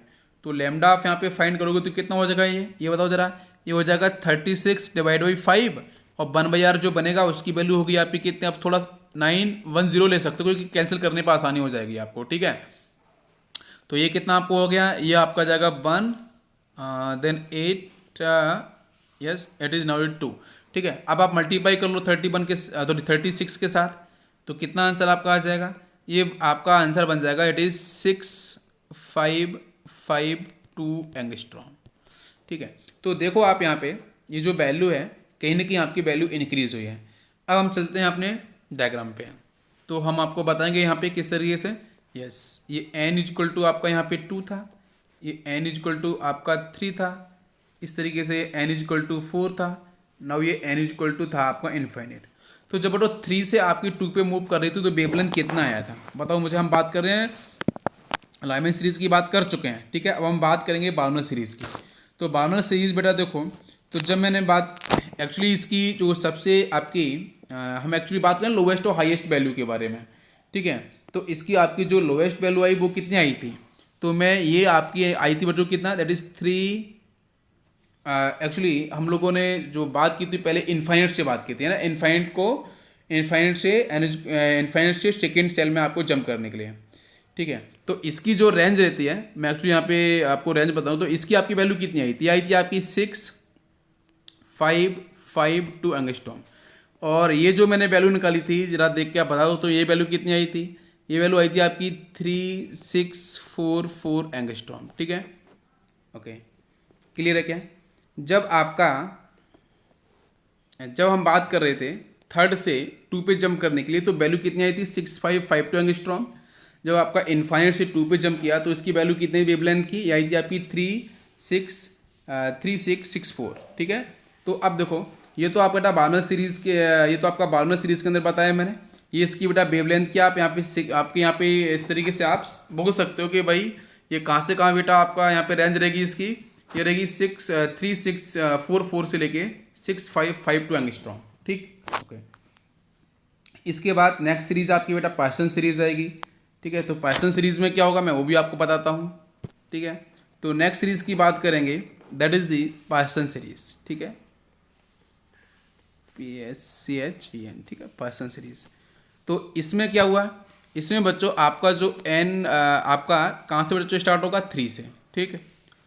तो लैम्डा आप यहाँ पे फाइंड करोगे तो कितना हो जाएगा, ये बताओ जरा, ये हो जाएगा 36 डिवाइड बाई 5 और 1/r जो बनेगा उसकी वैल्यू होगी आपकी कितने, आप थोड़ा 910 ले सकते हो क्योंकि कैंसिल करने पर आसानी हो जाएगी आपको, ठीक है। तो ये कितना आपको हो गया, ये आपका जाएगा 1 then 8 yes it is now 2, ठीक है। अब आप मल्टीप्लाई कर लो 36 के साथ, तो कितना आंसर आपका आ जाएगा, ये आपका आंसर बन जाएगा इट इज़ 6552 एंगस्ट्रॉम, ठीक है। तो देखो आप यहाँ पे ये जो वैल्यू है कहीं ना कहीं आपकी वैल्यू इंक्रीज हुई है। अब हम चलते हैं अपने डायग्राम पे, तो हम आपको बताएंगे यहाँ पे किस तरीके से, यस ये n इक्वल टू आपका यहाँ पे 2 था, ये n इक्वल टू आपका 3 था, इस तरीके से n इक्वल टू 4 था, नाउ ये n इक्वल टू था आपका इनफाइनेट। तो जब वो 3 से आपकी 2 पे मूव कर रही थी तो वेवलेंथ कितना आया था बताओ मुझे। हम बात कर रहे हैं लाइमन सीरीज़ की बात कर चुके हैं, ठीक है। अब हम बात करेंगे बार्मर सीरीज़ की। तो बार्मर सीरीज़ बेटा देखो, तो जब मैंने बात एक्चुअली इसकी जो सबसे आपकी हम एक्चुअली बात करें लोवेस्ट और हाईएस्ट वैल्यू के बारे में, ठीक है। तो इसकी आपकी जो लोवेस्ट वैल्यू आई वो कितनी आई थी, तो मैं ये आपकी आई थी बच्चों कितना, दैट इज़ 3 एक्चुअली हम लोगों ने जो बात की थी पहले इनफाइनाइट से बात की थी, है ना। इनफाइनाइट से सेकेंड सेल में आपको जंप करने के लिए, ठीक है। तो इसकी जो रेंज रहती है, मैं एक्चुअली यहाँ पे आपको रेंज बताऊँ तो इसकी आपकी वैल्यू कितनी आई थी आपकी 6,552 एंगस्ट्रॉम। और ये जो मैंने वैल्यू निकाली थी, जरा देख के आप बता दो तो ये वैल्यू कितनी आई थी। ये वैल्यू आई थी आपकी 3644 एंगस्ट्रॉम, ठीक है। ओके, क्लियर है क्या। जब आपका जब हम बात कर रहे थे थर्ड से टू पे जंप करने के लिए, तो वैल्यू कितनी आई थी 6552 एंगस्ट्रॉम। जब आपका इनफाइनाइट से टू पे जंप किया तो इसकी वैल्यू कितनी वेवलेंथ की, ये आई थी आपकी 3664, ठीक है। तो अब देखो, ये तो आपका बेटा बार्नर सीरीज के, ये तो आपका बार्नर सीरीज के अंदर बताया मैंने। ये इसकी बेटा वेवलेंथ की आप यहाँ पे आपके यहाँ पे इस तरीके से आप बोल सकते हो कि भाई ये कहाँ से कहाँ बेटा आपका यहाँ पे रेंज रहेगी इसकी। ये रहेगी 3644 से लेके 6552 एंगस्ट्रॉम, ठीक। ओके, इसके बाद नेक्स्ट सीरीज आपकी बेटा पाइथन सीरीज आएगी, ठीक है। तो पाइथन सीरीज में क्या होगा मैं वो भी आपको बताता हूँ, ठीक है। तो नेक्स्ट सीरीज की बात करेंगे, that is the Python series, ठीक है। PASCHEN, ठीक है, पाइथन सीरीज। तो इसमें क्या हुआ, इसमें बच्चों आपका जो n आपका कहाँ से बच्चों स्टार्ट होगा 3 से, ठीक है।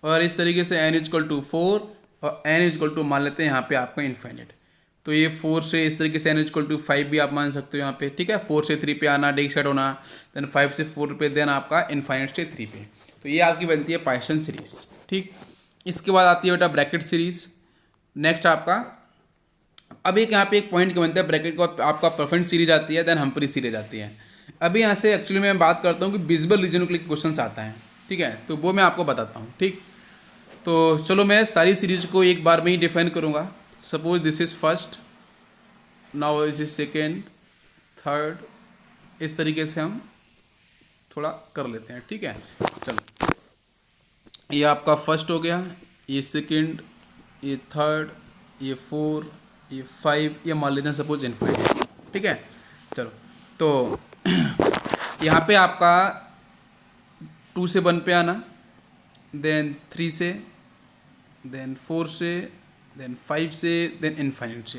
और इस तरीके से n इजक्वल टू 4 और n इजक्वल टू मान लेते हैं यहाँ पे आपका इन्फाइनेट। तो ये 4 से इस तरीके से n इजक्वल टू 5 भी आप मान सकते हो यहाँ पे, ठीक है। 4 से 3 पे आना, डेक साइड होना, देन 5 से 4 पे, देन आपका इन्फाइनेट से 3 पे। तो ये आपकी बनती है पाइथन सीरीज, ठीक। इसके बाद आती है बेटा ब्रैकेट सीरीज। नेक्स्ट आपका अब एक यहाँ पे एक पॉइंट क्या बनता है ब्रैकेट को, आपका परफेक्ट सीरीज आती है, देन हम्परी सीरीज आती है। अभी यहाँ से एक्चुअली मैं बात करता हूँ कि विजिबल रीजन के लिए क्वेश्चन आता है, ठीक है। तो वो मैं आपको बताता हूँ, ठीक। तो चलो मैं सारी सीरीज को एक बार में ही डिफाइन करूँगा। Suppose this is first, now this is second, third, इस तरीके से हम थोड़ा कर लेते हैं, ठीक है। चलो, ये आपका फर्स्ट हो गया, ये सेकेंड, ये थर्ड, ये 4, ये 5, ये मान लेते हैं सपोज इनफाइनाइट, ठीक है। चलो, तो यहाँ पे आपका 2 से 1 पे आना, देन 3 से, देन 4 से, देन 5 से, देन इनफाइनाइट से।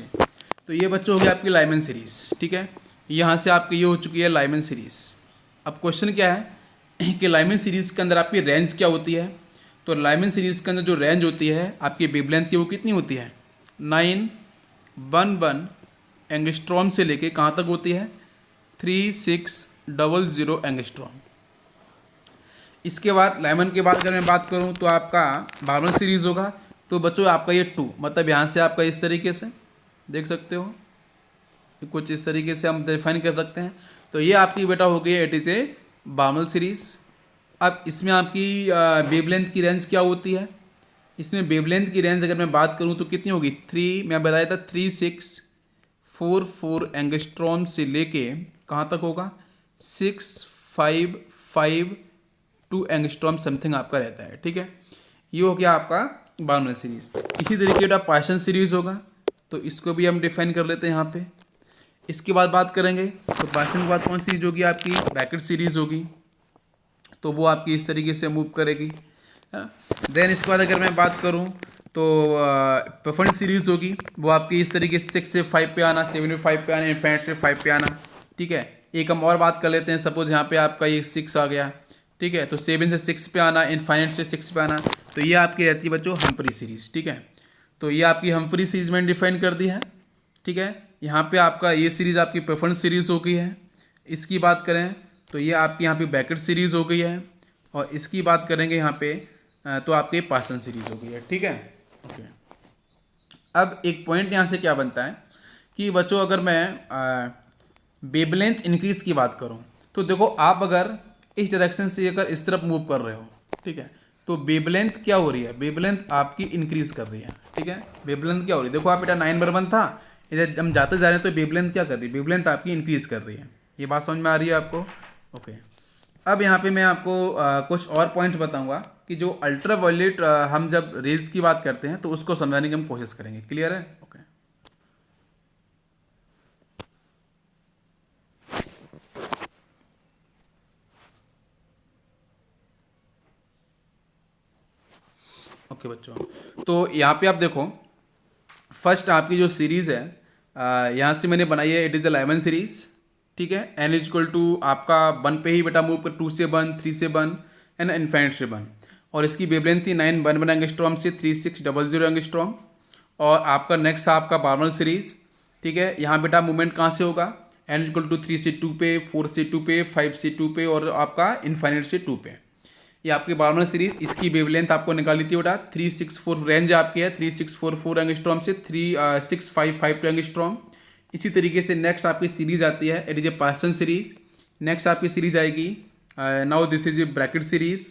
तो ये बच्चों हो गया आपकी लाइमन सीरीज़, ठीक है। यहाँ से आपकी ये हो चुकी है लाइमन सीरीज़। अब क्वेश्चन क्या है कि लाइमन सीरीज़ के अंदर आपकी रेंज क्या होती है। तो लाइमन सीरीज़ के अंदर जो रेंज होती है आपकी वेवलेंथ की, वो कितनी होती है 911 एंगस्ट्रॉम से लेके कहाँ तक होती है 3600 एंगस्ट्रॉम। इसके बाद लाइमन के बाद अगर मैं बात करूँ तो आपका बार्नर सीरीज़ होगा। तो बच्चों आपका ये 2, मतलब यहाँ से आपका इस तरीके से देख सकते हो, कुछ इस तरीके से हम डिफाइन कर सकते हैं। तो ये आपकी बेटा हो गई it is a burner series. अब इसमें आपकी वेवलेंथ की रेंज क्या होती है, इसमें वेवलेंथ की रेंज अगर मैं बात करूं तो कितनी होगी 3, मैं बताया था 3644 एंगस्ट्रॉम से लेके कहाँ तक होगा 6552 एंगस्ट्रॉम समथिंग आपका रहता है, ठीक है। ये हो गया आपका बार्नर सीरीज। इसी तरीके का पाइथन सीरीज होगा, तो इसको भी हम डिफाइन कर लेते हैं यहाँ पे। इसके बाद बात करेंगे तो पाइथन के बाद कौन सीरीज होगी आपकी ब्रैकेट सीरीज होगी, तो वो आपकी इस तरीके से मूव करेगी। देन इसके बाद अगर मैं बात करूं तो परफेक्ट सीरीज होगी, वो आपकी इस तरीके से 6 से 5 पे आना, 7 से 5 पे आना, इनफाइनाइट से 5 पे आना, ठीक है। एक हम और बात कर लेते हैं, सपोज यहाँ पे आपका ये 6 आ गया, ठीक है। तो 7 से 6 पे आना, इनफाइनाइट से 6 पे आना, तो ये आपकी रहती है बच्चों हम्परी सीरीज, ठीक है। तो ये आपकी हम्परी सीरीज मैंने डिफाइन कर दी है, ठीक है। यहाँ पे आपका ये सीरीज़ आपकी परफेक्ट सीरीज हो गई है। इसकी बात करें तो ये आपकी यहाँ पे ब्रैकेट सीरीज हो गई है, और इसकी बात करेंगे यहाँ पे तो आपके पाइथन सीरीज हो गई है, ठीक है। ओके, अब एक पॉइंट यहाँ से क्या बनता है कि बच्चों अगर मैं वेवलेंथ इंक्रीज की बात करूँ तो देखो आप अगर इस डायरेक्शन से अगर इस तरफ मूव कर रहे हो, ठीक है, तो वेवलेंथ क्या हो रही है, वेवलेंथ आपकी इंक्रीज कर रही है, ठीक है। वेवलेंथ क्या हो रही है, देखो आप बेटा 9/1 था, इधर हम जाते जा रहे हैं तो वेवलेंथ क्या कर रही है, वेवलेंथ आपकी इंक्रीज कर रही है। ये बात समझ में आ रही है आपको। ओके, अब यहाँ पे मैं आपको कुछ और पॉइंट्स बताऊंगा कि जो अल्ट्रा वायलेट हम जब रेज की बात करते हैं तो उसको समझाने की हम कोशिश करेंगे। क्लियर है। ओके, ओके बच्चों, तो यहाँ पे आप देखो, फर्स्ट आपकी जो सीरीज़ है यहाँ से मैंने बनाई है, इट इज़ अ 11 सीरीज। ठीक है, एन इज इक्वल टू आपका 1 पे ही बेटा मूव कर, 2 से 1, 3 से 1 एंड इन्फाइनाइट से 1। और इसकी वेवलेंथ थी 911 एंगस्ट्रॉम से 3600 एंगस्ट्रॉम। और आपका नेक्स्ट था आपका बार्मल सीरीज। ठीक है, यहाँ बेटा मूवमेंट कहाँ से होगा, एन इक्वल टू 3 से 2 पे, 4 से 2 पे, 5 से 2 पे और आपका इन्फाइनाइट से 2 पे। ये आपकी बार्मल सीरीज, इसकी वेवलेंथ आपको निकाली थी बेटा 364, रेंज आपकी है 3644 एंगस्ट्रॉम से 6552 एंगस्ट्रॉम। इसी तरीके से नेक्स्ट आपकी सीरीज आती है, it is a Paschen series. Next आपकी सीरीज आएगी, now this is a Brackett series,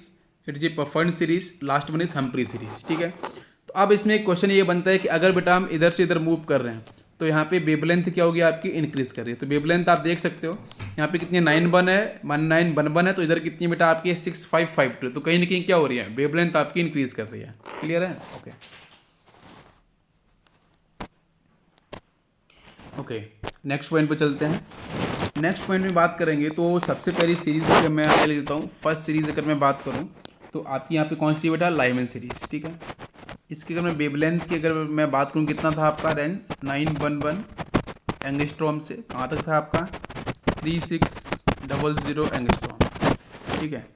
it is a परफर्न series, last one is Humphreys series. ठीक है, तो अब इसमें एक क्वेश्चन ये बनता है कि अगर बेटा हम इधर से इधर मूव कर रहे हैं तो यहाँ पे वेवलेंथ क्या होगी आपकी, इंक्रीज कर रही है। तो वेवलेंथ आप देख सकते हो यहाँ पे कितनी 9 है, 1911 है, तो इधर कितनी बेटा आपकी है 6552। तो कहीं ना कहीं क्या हो रही है, वेवलेंथ आपकी इंक्रीज कर रही है। क्लियर है? ओके ओके, नेक्स्ट पॉइंट पे चलते हैं। नेक्स्ट पॉइंट में बात करेंगे तो सबसे पहली सीरीज अगर मैं आगे ले लेता हूँ, फर्स्ट सीरीज अगर मैं बात करूँ तो आपकी यहाँ पे कौन सी है बेटा, लाइमन सीरीज। ठीक है, इसकी अगर मैं वेवलेंथ की अगर मैं बात करूँ, कितना था आपका रेंज 911 एंगस्ट्रॉम से कहाँ तक था आपका 3600 एंगस्ट्रॉम। ठीक है,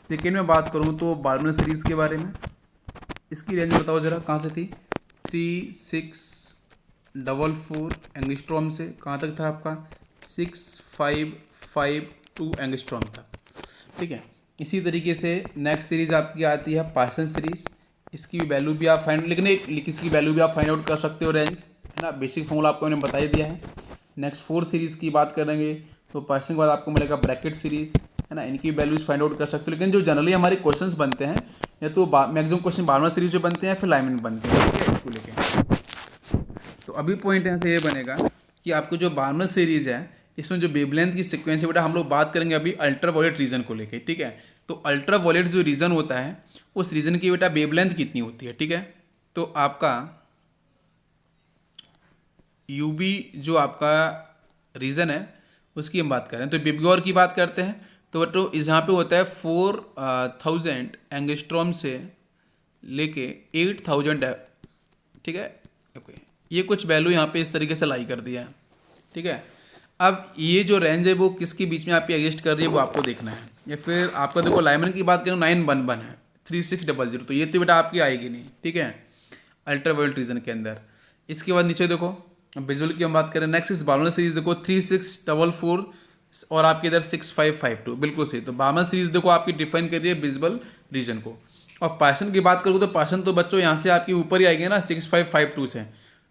सेकेंड में बात करूँ तो बार्मल सीरीज़ के बारे में, इसकी रेंज बताओ ज़रा कहाँ से थी, 3644 एंगस्ट्रॉम से कहाँ तक था आपका 6552 एंगस्ट्रॉम तक। ठीक है, इसी तरीके से नेक्स्ट सीरीज आपकी आती है पार्सन सीरीज। इसकी वैल्यू भी आप फाइंड, लेकिन इसकी वैल्यू भी आप फाइंड आउट कर सकते हो, रेंज है ना, बेसिक फॉर्मूला आपको मैंने बता ही दिया है। नेक्स्ट फोर्थ सीरीज़ की बात करेंगे तो पार्सन के बाद आपको मिलेगा ब्रैकेट सीरीज़, है ना, इनकी वैल्यूज फाइंड आउट कर सकते हो। लेकिन जो जनरली हमारे क्वेश्चंस बनते हैं या तो मैक्सिमम क्वेश्चन बार्मल सीरीज में बनते हैं फिर लाइमन बनते हैं। ठीक है, इसको लेके तो अभी पॉइंट यहाँ से ये बनेगा कि आपको जो बार्मल सीरीज है इसमें जो वेवलेंथ की सीक्वेंस है बेटा, हम लोग बात करेंगे अभी अल्ट्रावायलेट रीजन को लेके। ठीक है, तो अल्ट्रावायलेट जो रीजन होता है उस रीजन की बेटा वेवलेंथ कितनी होती है। ठीक है, तो आपका यूबी जो आपका रीजन है उसकी हम बात करें तो बिबगौर की बात करते हैं तो यहाँ पे होता है 4000 एंगस्ट्रॉम से लेके 8000। ठीक है, ओके, ये कुछ वैल्यू यहाँ पे इस तरीके से लाई कर दिया है। ठीक है, अब ये जो रेंज है वो किसके बीच में आपकी एग्जिस्ट कर रही है वो आपको देखना है। या फिर आपका देखो लाइमन की बात करूँ 911 है, 3600, तो ये तो बेटा आपकी आएगी नहीं। ठीक है, अल्ट्रावायलेट रीजन के अंदर। इसके बाद नीचे देखो विजुअल की हम बात करें, नेक्स्ट इस बार्मल सीरीज देखो 3644 और आपके इधर 6552, बिल्कुल सही। तो बार्मल सीरीज देखो आपकी डिफाइन कर रही है विजुअल रीजन को। और पार्सन की बात करूँ तो पार्सन तो बच्चों यहाँ से आपकी ऊपर ही आएगी ना 6552 से, है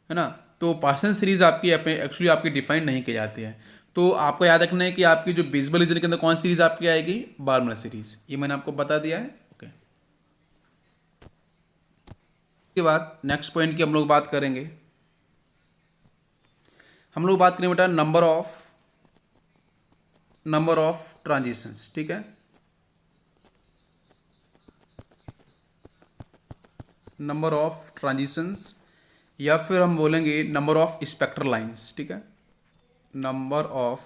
ना। तो पार्सन सीरीज आपकी एक्चुअली आपकी डिफाइन नहीं की जाती है। तो आपको याद रखना है कि आपकी जो विजुअल रीजन के अंदर कौन सीरीज आपकी आएगी, बार्मल सीरीज, ये मैंने आपको बता दिया है। ओके, उसके बाद नेक्स्ट पॉइंट की हम लोग बात करेंगे, हम लोग बात करें बेटा नंबर ऑफ ट्रांजिशंस। ठीक है, नंबर ऑफ ट्रांजिशंस या फिर हम बोलेंगे नंबर ऑफ स्पेक्ट्रल लाइंस। ठीक है, नंबर ऑफ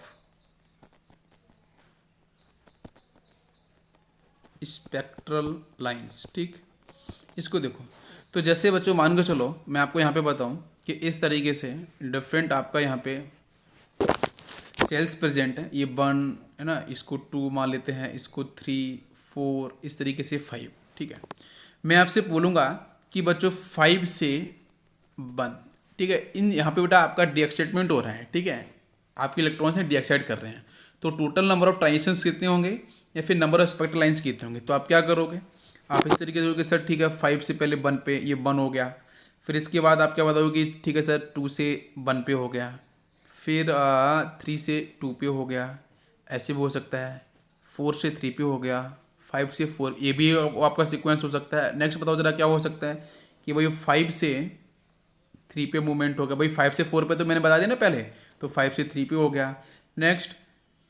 स्पेक्ट्रल लाइंस। ठीक, इसको देखो तो जैसे बच्चों मान के चलो मैं आपको यहाँ पे बताऊँ कि इस तरीके से डिफरेंट आपका यहाँ पे सेल्स प्रेजेंट है, ये 1 है ना, इसको 2 मान लेते हैं, इसको 3 4 इस तरीके से 5। ठीक है, मैं आपसे बोलूँगा कि बच्चों 5 से 1, ठीक है, इन यहाँ पे बेटा आपका डीएक्साइटमेंट हो रहा है। ठीक है, आपके इलेक्ट्रॉन्स हैं डीएक्साइट कर रहे हैं, तो टोटल नंबर ऑफ ट्रांजिशंस कितने होंगे या फिर नंबर ऑफ स्पेक्ट्रल लाइंस कितने होंगे। तो आप क्या करोगे, आप इस तरीके से करोगे सर ठीक है 5 से पहले 1 पे, ये 1 हो गया। फिर इसके बाद आप क्या बताओगे कि ठीक है सर 2 से 1 पे हो गया, फिर 3 से 2 पे हो गया, ऐसे भी हो सकता है, 4 से 3 पे हो गया, 5 से 4, ये भी आपका सीक्वेंस हो सकता है। नेक्स्ट बताओ जरा क्या हो सकता है कि भाई 5 से 3 पे मूवमेंट हो गया, भाई 5 से 4 पे तो मैंने बता दिया ना पहले, तो 5 से 3 पे हो गया। नेक्स्ट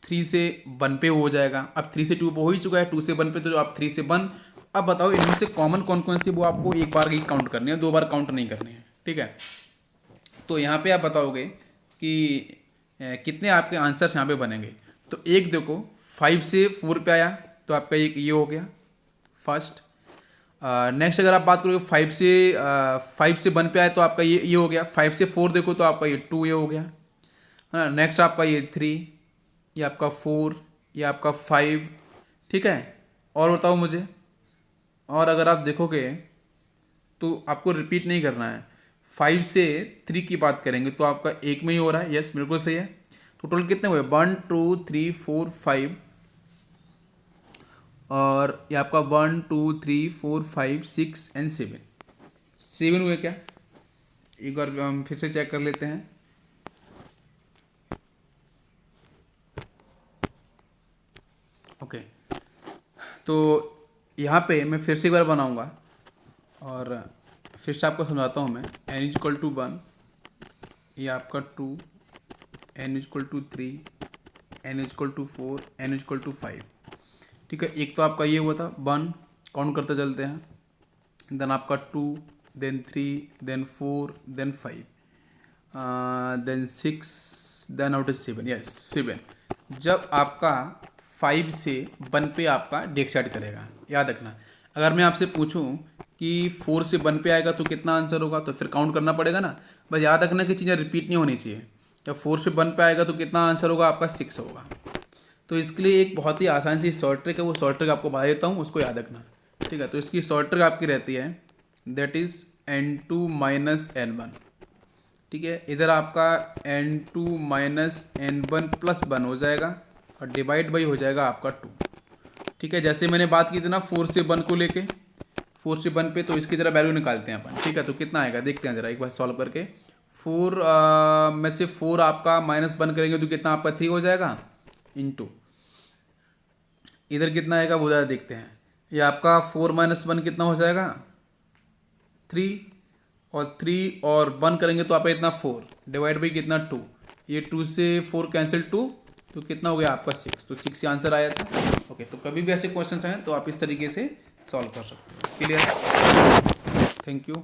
3 से 1 पे हो जाएगा, अब 3 से 2 पे हो ही चुका है, 2 से 1 पे, तो आप 3 से 1। अब बताओ इनमें से कॉमन कौन कौन सी वो आपको एक बार ही काउंट करनी है, 2 बार काउंट नहीं करनी है। ठीक है, तो यहाँ पे आप बताओगे कि कितने आपके आंसर्स यहाँ पे बनेंगे। तो एक देखो 5 से 4 पे आया तो आपका एक ये हो गया फर्स्ट, नेक्स्ट अगर आप बात करोगे 5 से 1 पे आए तो आपका ये हो गया। 5 से 4 देखो तो आपका ये 2 ये हो गया, है ना। नेक्स्ट आपका ये 3, ये आपका 4, ये आपका 5, ठीक है। और बताओ मुझे, और अगर आप देखोगे तो आपको रिपीट नहीं करना है। 5 से 3 की बात करेंगे तो आपका एक में ही हो रहा है, यस बिल्कुल सही है। तो टोटल कितने हुए, 1 2 3 4 5, और ये आपका 1 2 3 4 5 6 एंड 7 हुए क्या। एक बार हम फिर से चेक कर लेते हैं। ओके, तो यहाँ पे मैं फिर से एक बार बनाऊंगा और फिर से आपको समझाता हूँ मैं। n=1, ये आपका 2, n=3, n=4, n=5, ठीक है। एक तो आपका ये हुआ था 1, काउंट करते चलते हैं, देन आपका 2, देन 3, देन 4, देन 5, देन 6, देन आउट इज 7, यस 7। जब आपका 5 से 1 पे आपका डिसाइड करेगा, याद रखना। अगर मैं आपसे पूछूं कि 4 से 1 पे आएगा तो कितना आंसर होगा, तो फिर काउंट करना पड़ेगा ना। बस याद रखना कि चीज़ें रिपीट नहीं होनी चाहिए। जब 4 से 1 पे आएगा तो कितना आंसर होगा, आपका 6 होगा। तो इसके लिए एक बहुत ही आसान सी शॉर्ट ट्रिक है, वो शॉर्ट ट्रिक आपको बता देता हूँ, उसको याद रखना, ठीक है। तो इसकी शॉर्ट ट्रिक आपकी रहती है, that is n2 minus n1, ठीक है। इधर आपका n2 माइनस n1 प्लस 1 हो जाएगा और डिवाइड बाई हो जाएगा आपका 2, ठीक है। जैसे मैंने बात की थी ना 4 से 1 को लेके, 4 से 1 पे, तो इसकी ज़रा वैल्यू निकालते हैं अपन, ठीक है। तो कितना आएगा देखते हैं ज़रा एक बार सॉल्व करके। 4 में से 4 आपका -1 करेंगे तो कितना आपका 3 हो जाएगा, इंटू इधर कितना आएगा वो ज़रा देखते हैं। ये आपका 4 - 1 कितना हो जाएगा, 3, और 3 और 1 करेंगे तो आपका इतना 4, डिवाइड बाई कितना 2, ये 2 से 4 कैंसिल 2, तो कितना हो गया आपका 6, तो 6 आंसर आया था। ओके, तो कभी भी ऐसे क्वेश्चन आए तो आप इस तरीके से सॉल्व कर सकते हो। Clear, thank you.